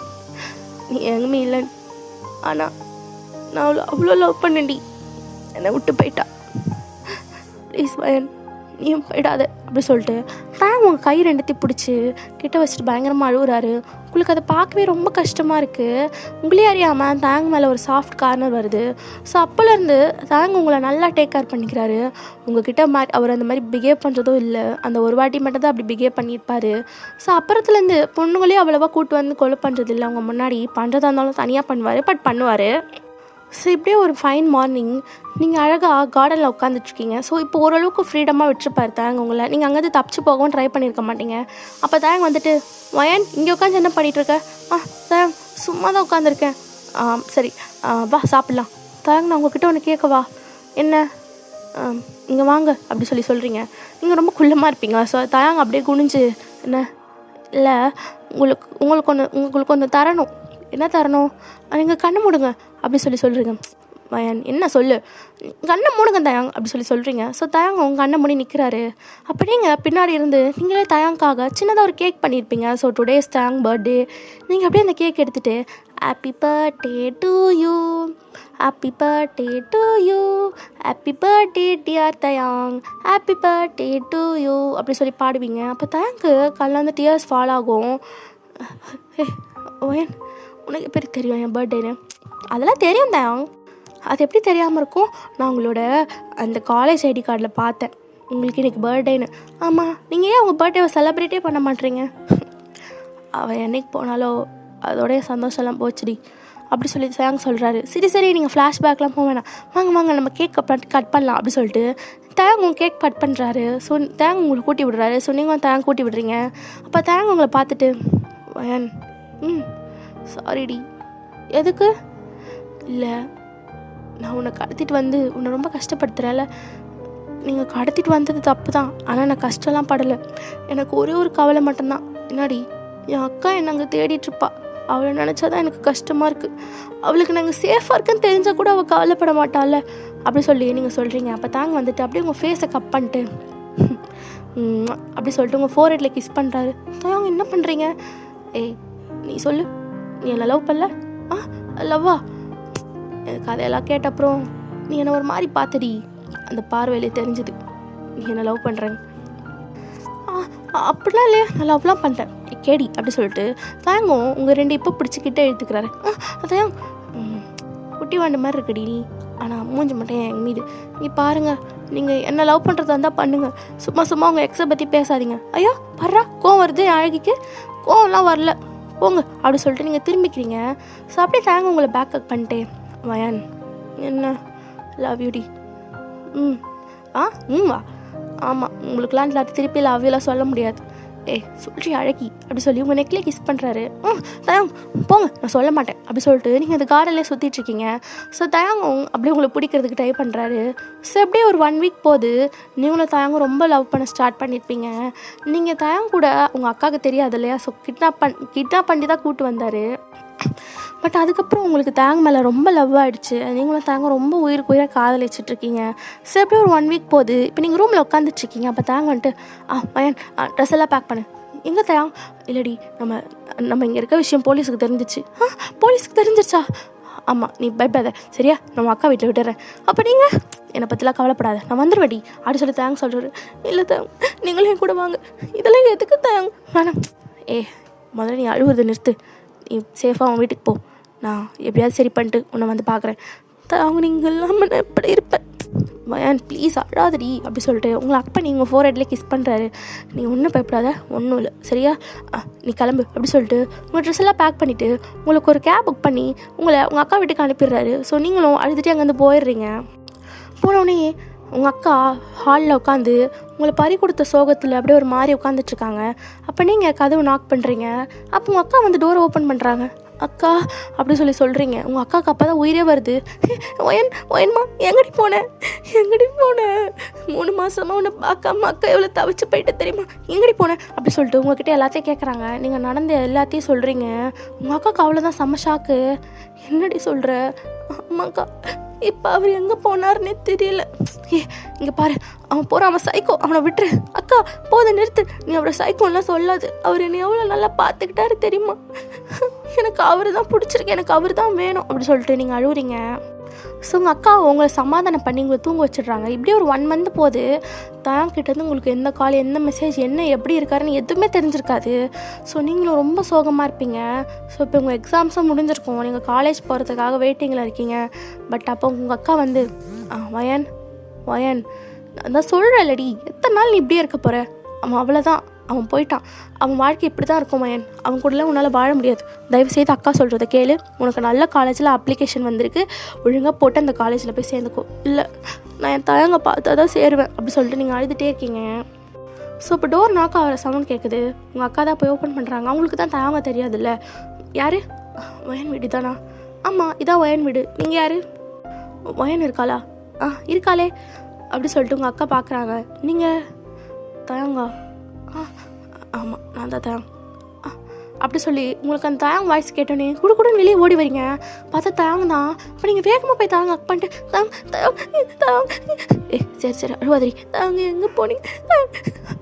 நீ எங்கேயுமே இல்லைன்னு, ஆனால் நான் அவ்வளோ லவ் பண்ணேன்டி, என்னை விட்டு போயிட்டா. ப்ளீஸ் வயன், நீயும் போயிடாத அப்படி சொல்லிட்டு தேங் உங்கள் கை ரெண்டுத்தையும் பிடிச்சி கிட்ட வச்சுட்டு பயங்கரமாக அழுகுறாரு. உங்களுக்கு அதை பார்க்கவே ரொம்ப கஷ்டமாக இருக்குது. உங்களே அறியாமல் தேங் மேலே ஒரு சாஃப்ட் கார்னர் வருது. ஸோ அப்போலேருந்து தேங் உங்களை நல்லா டேக் கேர் பண்ணிக்கிறாரு. உங்ககிட்ட அவர் அந்த மாதிரி பிஹேவ் பண்ணுறதும் இல்லை. அந்த ஒரு வாட்டி மட்டும் தான் அப்படி பிஹேவ் பண்ணியிருப்பார். ஸோ அப்புறத்துலேருந்து பொண்ணுங்களே அவ்வளோவா கூட்டு வந்து கொலை பண்ணுறது இல்லை. அவங்க முன்னாடி பண்ணுறதா இருந்தாலும் தனியாக பண்ணுவார், பட் பண்ணுவார். ஸோ இப்படியே ஒரு ஃபைன் மார்னிங் நீங்கள் அழகாக கார்டனில் உட்காந்துட்ருக்கீங்க. ஸோ இப்போ ஓரளவுக்கு ஃப்ரீடமாக விட்டுருப்பார் தேங் உங்களை. நீங்கள் அங்கேருந்து தப்பிச்சு போகவும் ட்ரை பண்ணியிருக்க மாட்டீங்க. அப்போ தேங் வந்துட்டு, வயன் இங்கே உட்காந்து என்ன பண்ணிகிட்ருக்க? தேங் சும்மா தான் உட்காந்துருக்கேன். சரி, வா சாப்பிட்லாம். தேங் நான் உங்ககிட்ட ஒன்று கேட்கவா? என்ன? இங்கே வாங்க அப்படி சொல்கிறீங்க. நீங்கள் ரொம்ப குள்ளமாக இருப்பீங்களா? ஸோ தேங் அப்படியே குனிஞ்சு, என்ன இல்லை உங்களுக்கு ஒன்று தரணும். என்ன தரணும்? நீங்கள் கண்ணை மூடுங்க அப்படி சொல்கிறீங்க. வயன் என்ன சொல்லு, கண்ணை மூடுங்க தயாங் அப்படி சொல்கிறீங்க. ஸோ தயாங் உங்கள் கண்ணை மூடி நிற்கிறாரு. அப்போ நீங்கள் பின்னாடி இருந்து நீங்களே தயாங்காக சின்னதாக ஒரு கேக் பண்ணியிருப்பீங்க. So today's Tayang birthday. நீங்கள் அப்படியே அந்த கேக் எடுத்துகிட்டு happy birthday to you, happy birthday to you, happy birthday dear Tayang, happy birthday to you அப்படி சொல்லி பாடுவீங்க. அப்போ தயாங்க்கு கல்ல வந்து டியர்ஸ் ஃபால் ஆகும். வயன் உனக்கு எப்படி தெரியும் என் பர்த்டேன்னு? அதெல்லாம் தெரியும் தயாங். அது எப்படி தெரியாமல் இருக்கும்? நான் உங்களோட அந்த காலேஜ் ஐடி கார்டில் பார்த்தேன் உங்களுக்கு இன்றைக்கி பர்த்டேன்னு. ஆமாம், நீங்கள் ஏன் உங்கள் பர்த்டேவை செலிப்ரேட்டே பண்ண மாட்டேறீங்க? அவன் என்னைக்கு போனாலோ அதோடைய சந்தோஷம்லாம் போச்சுடி அப்படி சொல்லி தயாங் சொல்கிறாரு. சரி நீங்கள் ஃப்ளாஷ்பேக்லாம் போக வேணாம், வாங்க நம்ம கேக் கட் பண்ணலாம் அப்படி சொல்லிட்டு தயாங் உங்கள் கேக் கட் பண்ணுறாரு. ஸோ தயாங் உங்களை கூட்டி விடுறாரு. ஸோ நீங்கள் தயாங் கூட்டி விடுறீங்க. அப்போ தயாங் உங்களை பார்த்துட்டு, வயன் சாரிடி. எதுக்கு? இல்லை, நான் உன்னை கடத்திட்டு வந்து உன்னை ரொம்ப கஷ்டப்படுத்துகிறேன்ல. நீங்கள் கடத்திட்டு வந்தது தப்பு தான், ஆனால் நான் கஷ்டம்லாம் படலை. எனக்கு ஒரே ஒரு கவலை மட்டும்தான். என்னாடி, என் அக்கா என்னை அங்கே தேடிட்டுருப்பா. அவளை நினச்சா தான் எனக்கு கஷ்டமாக இருக்குது. அவளுக்கு நாங்கள் சேஃபாக இருக்குன்னு தெரிஞ்சால் கூட அவள் கவலைப்பட மாட்டாள் அப்படி சொல்லி நீங்கள் சொல்கிறீங்க. அப்போ தாங்க வந்துட்டு அப்படியே உங்கள் ஃபேஸை கப் பண்ணிட்டு அப்படி சொல்லிட்டு உங்கள் ஃபோர்ஹெட்டில் கிஸ் பண்ணுறாரு. தாங்க என்ன பண்ணுறீங்க? ஏய் நீ சொல்லு, நீ என்ன லவ் பண்ணல? லவ்வா? எனக்கு அதையெல்லாம் கேட்ட அப்புறம் நீ என்னை ஒரு மாதிரி பார்த்தடி. அந்த பார்வையிலே தெரிஞ்சுது நீ என்ன லவ் பண்ணுறேன்னு. அப்படிலாம் இல்லையா, நான் லவ்லாம் பண்ணுறேன் கேடி அப்படி சொல்லிட்டு தாங்கும் உங்கள் ரெண்டு இப்போ பிடிச்சிக்கிட்டே எழுத்துக்கிறாரு. அதையும் குட்டி வாண்ட மாதிரி இருக்குடி நீ, ஆனால் மூஞ்சி மட்டும் எங்கள் மீது. நீ பாருங்கள், நீங்கள் என்ன லவ் பண்ணுறதா இருந்தால் பண்ணுங்கள், சும்மா உங்கள் எக்ஸை பற்றி பேசாதீங்க. ஐயோ பர்றா, கோவம் வருது அழகிக்கு. கோவம்லாம் வரல போங்க அப்படி சொல்லிட்டு நீங்கள் திரும்பிக்கிறீங்க. ஸோ அப்படியே தாங்க உங்களை பேக்கப் பண்ணிட்டேன். வயன் என்ன லவ் யூடி? வா. ஆமாம், உங்களுக்குலாம் எல்லாத்தையும் திருப்பி லவ்யூலாம் சொல்ல முடியாது. சொல்றி அழகி அப்படி சொல்லி உங்கள் நெக்லேயே கிஸ் பண்ணுறாரு. தயாங் போங்க, நான் சொல்ல மாட்டேன் அப்படி சொல்லிட்டு நீங்கள் அந்த கார்டன்லேயே சுற்றிட்டுருக்கீங்க. ஸோ தயாங் அப்படியே உங்களை பிடிக்கிறதுக்கு ட்ரை பண்ணுறாரு. ஸோ அப்படியே ஒரு 1 வீக் போது நீங்களும் தயாங்க ரொம்ப லவ் பண்ண ஸ்டார்ட் பண்ணியிருப்பீங்க. நீங்கள் தயாங் கூட உங்கள் அக்காவுக்கு தெரியாது இல்லையா? ஸோ கிட்னாப் பண்ணி தான் கூப்பிட்டு வந்தார். பட் அதுக்கப்புறம் உங்களுக்கு தேங் மேலே ரொம்ப லவ் ஆகிடுச்சு. நீங்களும் தேங்க ரொம்ப உயிராக காதலிச்சிட்ருக்கீங்க. ஸோ அப்படியே ஒரு 1 வீக் போகுது. இப்போ நீங்கள் ரூமில் உட்காந்துட்ருக்கீங்க. அப்போ தேங்க வந்துட்டு வயன் ட்ரெஸ் எல்லாம் பேக் பண்ணு. எங்கே தேங்? இல்லடி, நம்ம இங்கே இருக்க விஷயம் போலீஸுக்கு தெரிஞ்சிச்சு. போலீஸுக்கு தெரிஞ்சிருச்சா? ஆமாம், நீ பயப்படாத சரியா, நம்ம அக்கா வீட்டில் விட்டுறேன். அப்போ நீங்கள் என்னை பற்றிலாம் கவலைப்படாத, நான் வந்துடுவேடி அப்படி சொல்லி தேங் சொல்கிறாரு. இல்லை தேங், நீங்களும் என் கூட வாங்க. இதெல்லாம் எதுக்கு தேங்? வேணாம். முதல்ல நீ அழுவுறது நிறுத்து. நீ சேஃபாக அவன் வீட்டுக்கு போ. நான் எப்படியாவது சரி பண்ணிட்டு உன்னை வந்து பார்க்குறேன். அவங்க நீங்கள் இல்லாமல் நான் எப்படி இருப்பேன்? வயன் ப்ளீஸ் அழாதடி அப்படி சொல்லிட்டு உங்களை அப்பா நீங்கள் 4 ஹெட்லேயே கிஸ் பண்ணுறாரு. நீ ஒன்றும் பயப்படாத, ஒன்றும் இல்லை சரியா, நீ கிளம்பு அப்படி சொல்லிட்டு உங்கள் ட்ரெஸ் எல்லாம் பேக் பண்ணிவிட்டு உங்களுக்கு ஒரு கேப் புக் பண்ணி உங்களை உங்கள் அக்கா வீட்டுக்கு அனுப்பிடுறாரு. ஸோ நீங்களும் அழுதுகிட்டே அங்கேருந்து போயிடுறீங்க. போனோடனே உங்கள் அக்கா ஹாலில் உட்காந்து உங்களை பறி கொடுத்த சோகத்தில் அப்படியே ஒரு மாதிரி உட்காந்துட்ருக்காங்க. அப்போ நீங்கள் கதவு நாக் பண்ணுறீங்க. அப்போ உங்கள் அக்கா வந்து டோரை ஓப்பன் பண்ணுறாங்க. அக்கா அப்படி சொல்கிறீங்க. உங்கள் அக்காவுக்கு அப்போ தான் உயிரே வருது. ஒயன்மா எங்கடி போனேன் 3 மாதமாக உன்னை பார்க்காம அக்கா எவ்வளோ தவிச்சு போயிட்டு தெரியுமா, எங்கடி போனேன் அப்படி சொல்லிட்டு உங்கள்கிட்ட எல்லாத்தையும் கேட்குறாங்க. நீங்கள் நடந்த எல்லாத்தையும் சொல்கிறீங்க. உங்கள் அக்காவுக்கு அவ்வளோதான் செம்ம ஷாக்கு. என்னடி சொல்கிற? ஆமாக்கா, இப்போ அவர் எங்கே போனார்னே தெரியல. இங்கே பாரு, அவன் போகிறான், அவன் சைக்கோ, அவனை விட்டுரு. அக்கா போதை நிறுத்து, நீ அவரை சைக்கோலாம் சொல்லாது. அவர் என்னை எவ்வளோ நல்லா பார்த்துக்கிட்டாரு தெரியுமா, எனக்கு அவர் தான் பிடிச்சிருக்கு, எனக்கு அவர் தான் வேணும் அப்படி சொல்லிட்டு நீங்கள் அழுவுறீங்க. ஸோ உங்கள் அக்கா உங்களை சமாதானம் பண்ணி உங்களை தூங்க வச்சிடுறாங்க. இப்படியே ஒரு 1 மந்த் போது தயாங்கிட்டேருந்து உங்களுக்கு எந்த கால் எந்த மெசேஜ் என்ன எப்படி இருக்காருன்னு எதுவுமே தெரிஞ்சிருக்காது. ஸோ நீங்களும் ரொம்ப சோகமாக இருப்பீங்க. ஸோ இப்போ உங்கள் எக்ஸாம்ஸும் முடிஞ்சிருக்கும், நீங்கள் காலேஜ் போகிறதுக்காக வெயிட்டிங்கில் இருக்கீங்க. பட் அப்போ உங்கள் அக்கா வந்து வயன் வயன் நான் சொல்கிறேன்லடி, எத்தனை நாள் நீ இப்படியே இருக்க போகிற, அவன் அவ்வளோதான், அவன் போயிட்டான், அவன் வாழ்க்கை இப்படி தான் இருக்கும் மயன், அவன் கூடலாம் உன்னால் வாழ முடியாது, தயவுசெய்து அக்கா சொல்கிறத கேளு, உனக்கு நல்ல காலேஜில் அப்ளிகேஷன் வந்திருக்கு, ஒழுங்காக போட்டு அந்த காலேஜில் போய் சேர்ந்துக்கோ, இல்லை நான் என் தயங்க பார்த்தா தான் சேருவேன் அப்படி சொல்லிட்டு நீங்கள் அழுதுகிட்டே இருக்கீங்க. ஸோ இப்போ டோர் நாக் ஆகிற சவுண்ட் கேட்குது. உங்கள் அக்கா தான் போய் ஓப்பன் பண்ணுறாங்க. அவங்களுக்கு தான் தயங்க தெரியாதுல்ல. யார்? வயன் வீடு தானா? ஆமாம், இதான் வயன் வீடு. நீங்கள் யார்? வயன் இருக்காளா? இருக்காளே அப்படி சொல்லிட்டு உங்கள் அக்கா பார்க்குறாங்க. நீங்கள் தயங்கா? ஆமாம், நான் தான் தயாங் அப்படி சொல்லி உங்களுக்கு அந்த தயாங் வாய்ஸ் கேட்டோன்னே கூட வெளியே ஓடி வரீங்க. பார்த்தா தயாங் தான். இப்போ நீங்கள் வேகமாக போய் தயாங்க அக் பண்ணிட்டு தயாங் சரி அழுவாதிரி, தயாங்க எங்கே போனீங்க,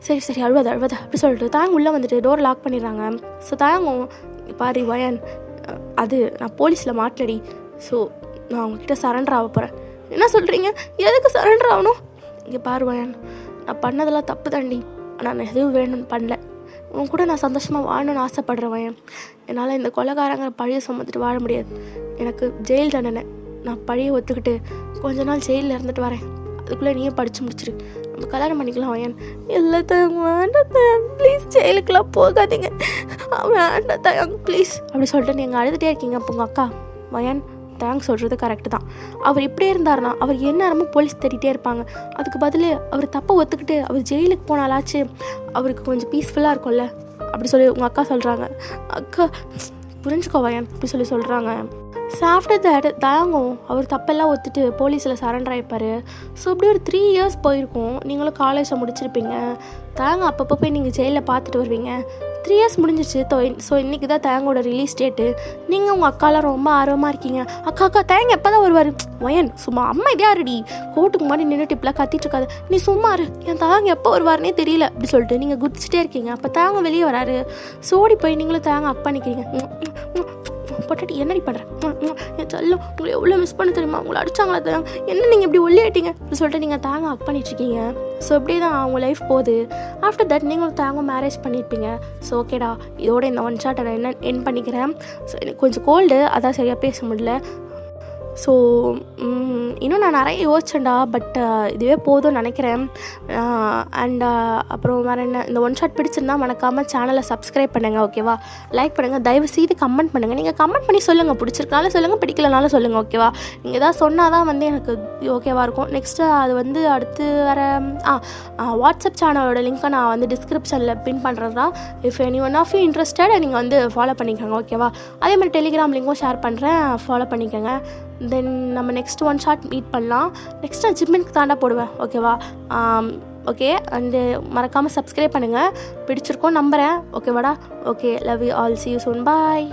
சரி அழுவாத அப்படி சொல்லிட்டு தயாங் உள்ளே வந்துட்டு டோர் லாக் பண்ணிடுறாங்க. ஸோ தயாங்கும் பாரு வயன், அது நான் போலீஸில் மாட்டலடி, ஸோ நான் அவங்கக்கிட்ட சரண்டர் ஆக போகிறேன். என்ன சொல்கிறீங்க? எதுக்கு சரண்டர் ஆகணும்? இங்கே பாரு வயன், நான் பண்ணதெல்லாம் தப்பு தாண்டி, நான் எதுவும் வேணும்னு பண்ணல, உன் கூட நான் சந்தோஷமாக வாழணும்னு ஆசைப்படுறவன். என்னால் இந்த கொலைகாரங்க பழியை சுமந்துட்டு வாழ முடியாது. எனக்கு ஜெயில் தண்டனை, நான் பழியை ஒத்துக்கிட்டு கொஞ்ச நாள் ஜெயிலில் இருந்துட்டு வரேன், அதுக்குள்ளே நீயே படித்து முடிச்சிரு, நம்ம கல்யாணம் பண்ணிக்கலாம் வயன். இல்லை தயங்க, வேண்டாம் தயங்க ப்ளீஸ், ஜெயிலுக்கெல்லாம் போகாதீங்க, வேண்டாம் தயங்க ப்ளீஸ் அப்படி சொல்லிட்டு நீங்கள் அழுதுகிட்டே இருக்கீங்க. அப்போ உங்கள் அக்கா வயன் தேங்க்ஸ் சொல்கிறது கரெக்டு தான். அவர் இப்படியே இருந்தார்னா அவர் எந்நேரமும் போலீஸ் தேடிட்டே இருப்பாங்க. அதுக்கு பதில் அவர் தப்பை ஒத்துக்கிட்டு அவர் ஜெயிலுக்கு போனாலாச்சு அவருக்கு கொஞ்சம் பீஸ்ஃபுல்லாக இருக்கும்ல அப்படி சொல்லி உங்கள் அக்கா சொல்கிறாங்க. அக்கா புரிஞ்சுக்கோ வயன் அப்படி சொல்லி சொல்கிறாங்க. ஸோ ஆஃப்டர் தட் தயாங்கும் அவர் தப்பெல்லாம் ஒத்துட்டு போலீஸில் சரண்டர் ஆகிப்பார். ஸோ அப்படி ஒரு 3 இயர்ஸ் போயிருக்கும். நீங்களும் காலேஜில் முடிச்சிருப்பீங்க. தயாங்க அப்பப்போ போய் நீங்கள் ஜெயிலில் பார்த்துட்டு வருவீங்க. 3 இயர்ஸ் முடிஞ்சிருச்சு. ஸோ இன்றைக்கி தான் தயாங்கோட ரிலீஸ் டேட்டு. நீங்கள் உங்கள் அக்காலாம் ரொம்ப ஆர்வமாக இருக்கீங்க. அக்கா தயாங்க எப்போ தான் வருவார்? வயன் சும்மா அம்மா இதே ஆறுடி, கோர்ட்டுக்கு முன்னாடி நின்றுட்டு இப்பெல்லாம் கத்திட்டு இருக்காது, நீ சும்மா இரு, என் தயாங்க எப்போ வருவார்னே தெரியல அப்படி சொல்லிட்டு நீங்கள் குதிச்சுட்டே இருக்கீங்க. அப்போ தயாங்க வெளியே வராரு. சோடி போய் நீங்களும் தயாங்க அக் பண்ணிக்கிறீங்க. பொட்டாட்டி என்னடி பண்ணுறேன், என் செல்லம் உங்களை எவ்வளோ மிஸ் பண்ண தெரியுமா, உங்களை அடிச்சாங்களா தயாங்க, என்ன நீங்கள் இப்படி ஒல்லியாயிட்டீங்க அப்படி சொல்லிட்டு நீங்கள் தாங்க அக் பண்ணிட்டுருக்கீங்க. ஸோ இப்படி தான் அவங்க லைஃப் போகுது. ஆஃப்டர் தட் நீங்களும் தாங்க மேரேஜ் பண்ணியிருப்பீங்க. ஸோ ஓகேடா, இதோட இந்த ஒன் ஷாட் நான் என் பண்ணிக்கிறேன். ஸோ எனக்கு கொஞ்சம் கோல்டு, அதான் சரியாக பேச முடியல. ஸோ இன்னும் நான் நிறைய யோசிச்சேன்டா, பட் இதுவே போதும்னு நினைக்கிறேன். அண்ட் அப்புறம் வேறு என்ன, இந்த ஒன் ஷாட் பிடிச்சிருந்தா மறக்காமல் சேனலை சப்ஸ்கிரைப் பண்ணுங்கள், ஓகேவா? லைக் பண்ணுங்கள், தயவு செய்து கமெண்ட் பண்ணுங்கள். நீங்கள் கமெண்ட் பண்ணி சொல்லுங்கள், பிடிச்சிருக்கனாலும் சொல்லுங்கள், பிடிக்கலனாலும் சொல்லுங்கள், ஓகேவா? நீங்கள் எதாவது சொன்னால் தான் வந்து எனக்கு ஓகேவாக இருக்கும். நெக்ஸ்ட்டு அது வந்து அடுத்து வேறு வாட்ஸ்அப் சேனலோட லிங்க்கை நான் வந்து டிஸ்கிரிப்ஷனில் பின் பண்ணுறது தான். If any one of you interested நீங்கள் வந்து ஃபாலோ பண்ணிக்கோங்க, ஓகேவா? அதே மாதிரி டெலிகிராம் லிங்க்கும் ஷேர் பண்ணுறேன், ஃபாலோ பண்ணிக்கோங்க. தென் நம்ம நெக்ஸ்ட் ஒன் ஷாட் மீட் பண்ணலாம். நெக்ஸ்ட் நான் ஜிம்மினுக்கு தாண்டா போடுவேன், ஓகேவா? ஓகே, அண்டு மறக்காமல் சப்ஸ்கிரைப் பண்ணுங்கள். பிடிச்சிருக்கோம் நம்புகிறேன், ஓகேவாடா? Okay, love you all, see you soon, bye.